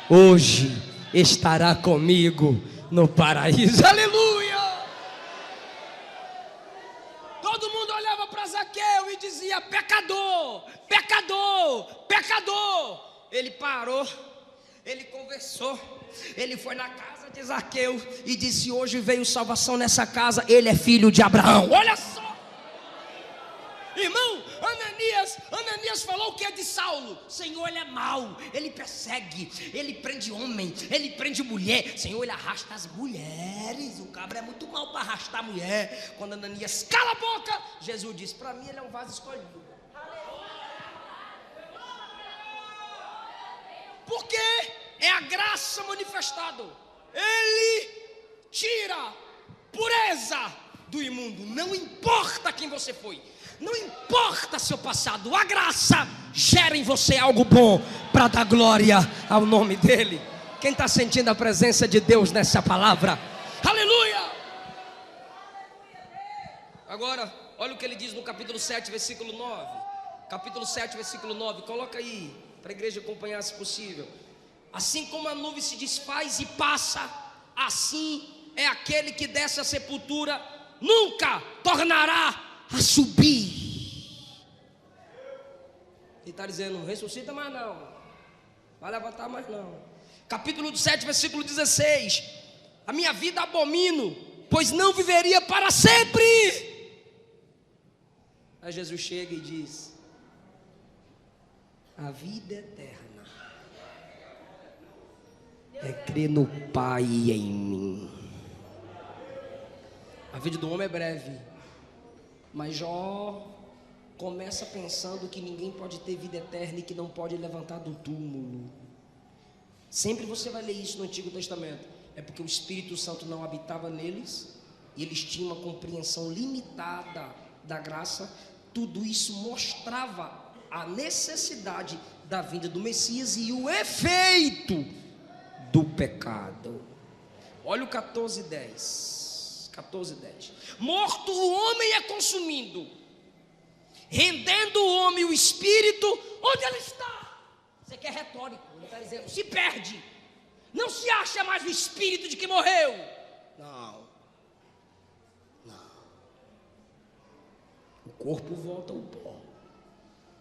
Hoje estará comigo no paraíso. Aleluia! Todo mundo olhava para Zaqueu e dizia: pecador, pecador, pecador. Ele parou, ele conversou, ele foi na casa de Zaqueu e disse: hoje veio salvação nessa casa, ele é filho de Abraão. Olha só, irmão, Ananias falou o que é de Saulo? Senhor, ele é mau, ele persegue, ele prende homem, ele prende mulher. Senhor, ele arrasta as mulheres. O cabra é muito mau para arrastar a mulher. Quando Ananias cala a boca, Jesus disse: para mim ele é um vaso escolhido. Porque é a graça manifestada. Ele tira pureza do imundo. Não importa quem você foi, não importa seu passado, a graça gera em você algo bom para dar glória ao nome dele. Quem está sentindo a presença de Deus nessa palavra? Aleluia! Agora, olha o que ele diz no capítulo 7, versículo 9. Capítulo 7, versículo 9. Coloca aí, para a igreja acompanhar se possível. Assim como a nuvem se desfaz e passa, assim é aquele que desce à sepultura, nunca tornará a subir. Ele está dizendo: ressuscita mais não, vai levantar mais não. Capítulo 7, versículo 16. A minha vida abomino, pois não viveria para sempre. Aí Jesus chega e diz: a vida eterna é crer no Pai e em mim. A vida do homem é breve, mas Jó começa pensando que ninguém pode ter vida eterna e que não pode levantar do túmulo. Sempre você vai ler isso no Antigo Testamento. É porque o Espírito Santo não habitava neles e eles tinham uma compreensão limitada da graça. Tudo isso mostrava a necessidade da vinda do Messias e o efeito do pecado. Olha o 14:10. 14:10. Morto o homem é consumido, rendendo o homem o espírito, onde ele está? Isso aqui é retórico, ele está dizendo: se perde, não se acha mais o espírito de que morreu. Não. O corpo volta ao pó,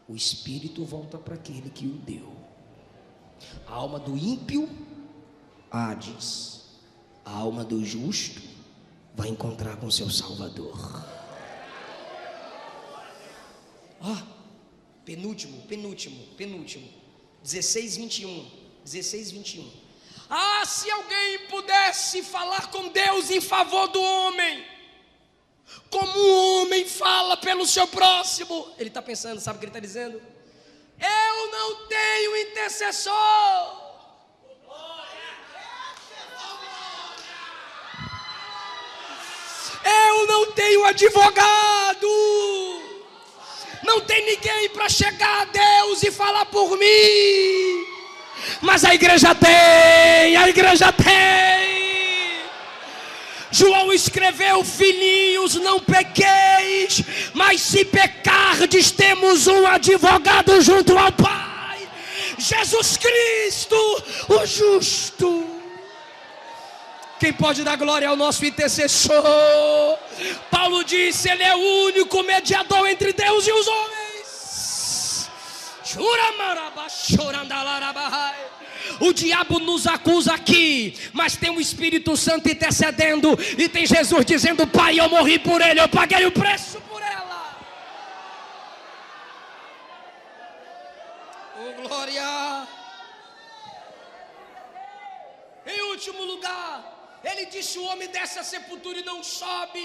o espírito volta para aquele que o deu. A alma do ímpio, Hades. A alma do justo vai encontrar com seu Salvador. Penúltimo. 16:21. Ah, se alguém pudesse falar com Deus em favor do homem, como um homem fala pelo seu próximo. Ele está pensando, sabe o que ele está dizendo? Eu não tenho intercessor. Eu não tenho advogado. Não tem ninguém homem para chegar a Deus e falar por mim. Mas a igreja tem, a igreja tem. João escreveu: filhinhos, não pequeis, mas se pecardes, temos um advogado junto ao Pai, Jesus Cristo, o justo. Quem pode dar glória ao nosso intercessor? Paulo disse: ele é o único mediador entre Deus e os homens. O diabo nos acusa aqui, mas tem o Espírito Santo intercedendo, e tem Jesus dizendo: Pai, eu morri por ele, eu paguei o preço por ela. Oh, glória. Em último lugar, ele disse: o homem desce à sepultura e não sobe.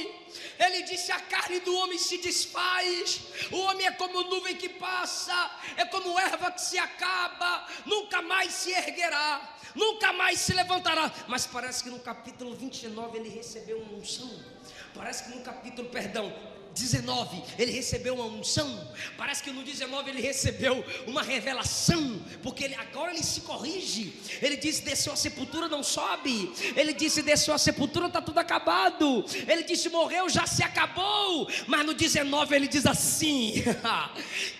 Ele disse: a carne do homem se desfaz. O homem é como nuvem que passa, é como erva que se acaba, nunca mais se erguerá, nunca mais se levantará. Mas parece que no capítulo 29 ele recebeu uma unção. Parece que no capítulo, 19, ele recebeu uma unção. Parece que no 19 ele recebeu uma revelação, porque agora ele se corrige. Ele disse: desceu a sepultura, não sobe. Ele disse: desceu a sepultura, está tudo acabado. Ele disse: morreu, já se acabou. Mas no 19 ele diz assim: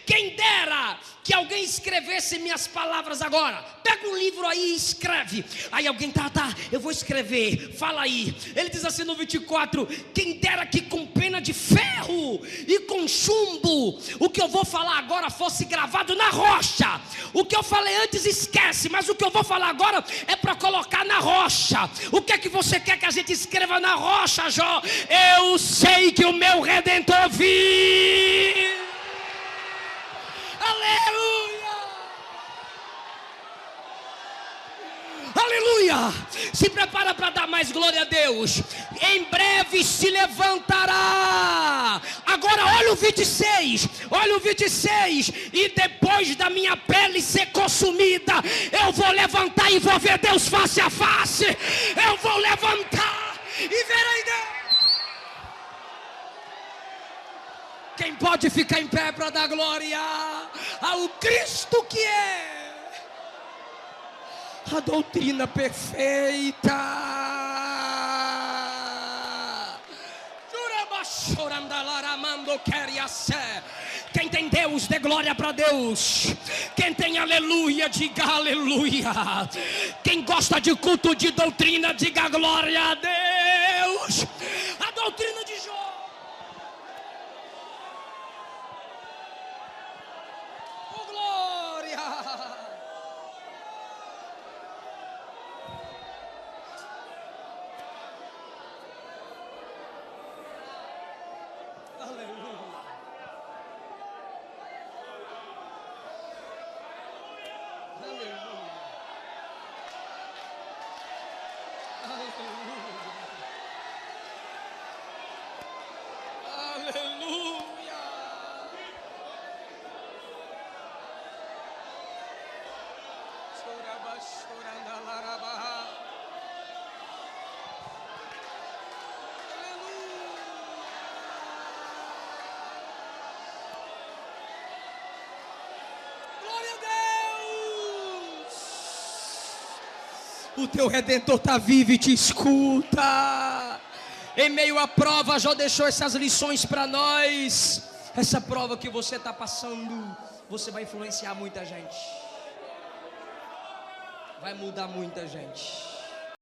quem dera que alguém escrevesse minhas palavras agora. Pega um livro aí e escreve. Aí alguém, tá, eu vou escrever, fala aí. Ele diz assim no 24: quem dera que com pena de ferro e com chumbo o que eu vou falar agora fosse gravado na rocha. O que eu falei antes esquece, mas o que eu vou falar agora é para colocar na rocha. O que é que você quer que a gente escreva na rocha, Jó? Eu sei que o meu Redentor vive. Aleluia! Aleluia! Se prepara para dar mais glória a Deus. Em breve se levantará. Agora olha o 26. Olha o 26. E depois da minha pele ser consumida, eu vou levantar e vou ver Deus face a face. Eu vou levantar e verei Deus. Quem pode ficar em pé para dar glória ao Cristo que é a doutrina perfeita? Quem tem Deus, dê glória para Deus. Quem tem aleluia, diga aleluia. Quem gosta de culto de doutrina, diga glória a Deus. A doutrina de Jó. O teu Redentor está vivo e te escuta. Em meio à prova, Jó deixou essas lições para nós. Essa prova que você está passando, você vai influenciar muita gente, vai mudar muita gente.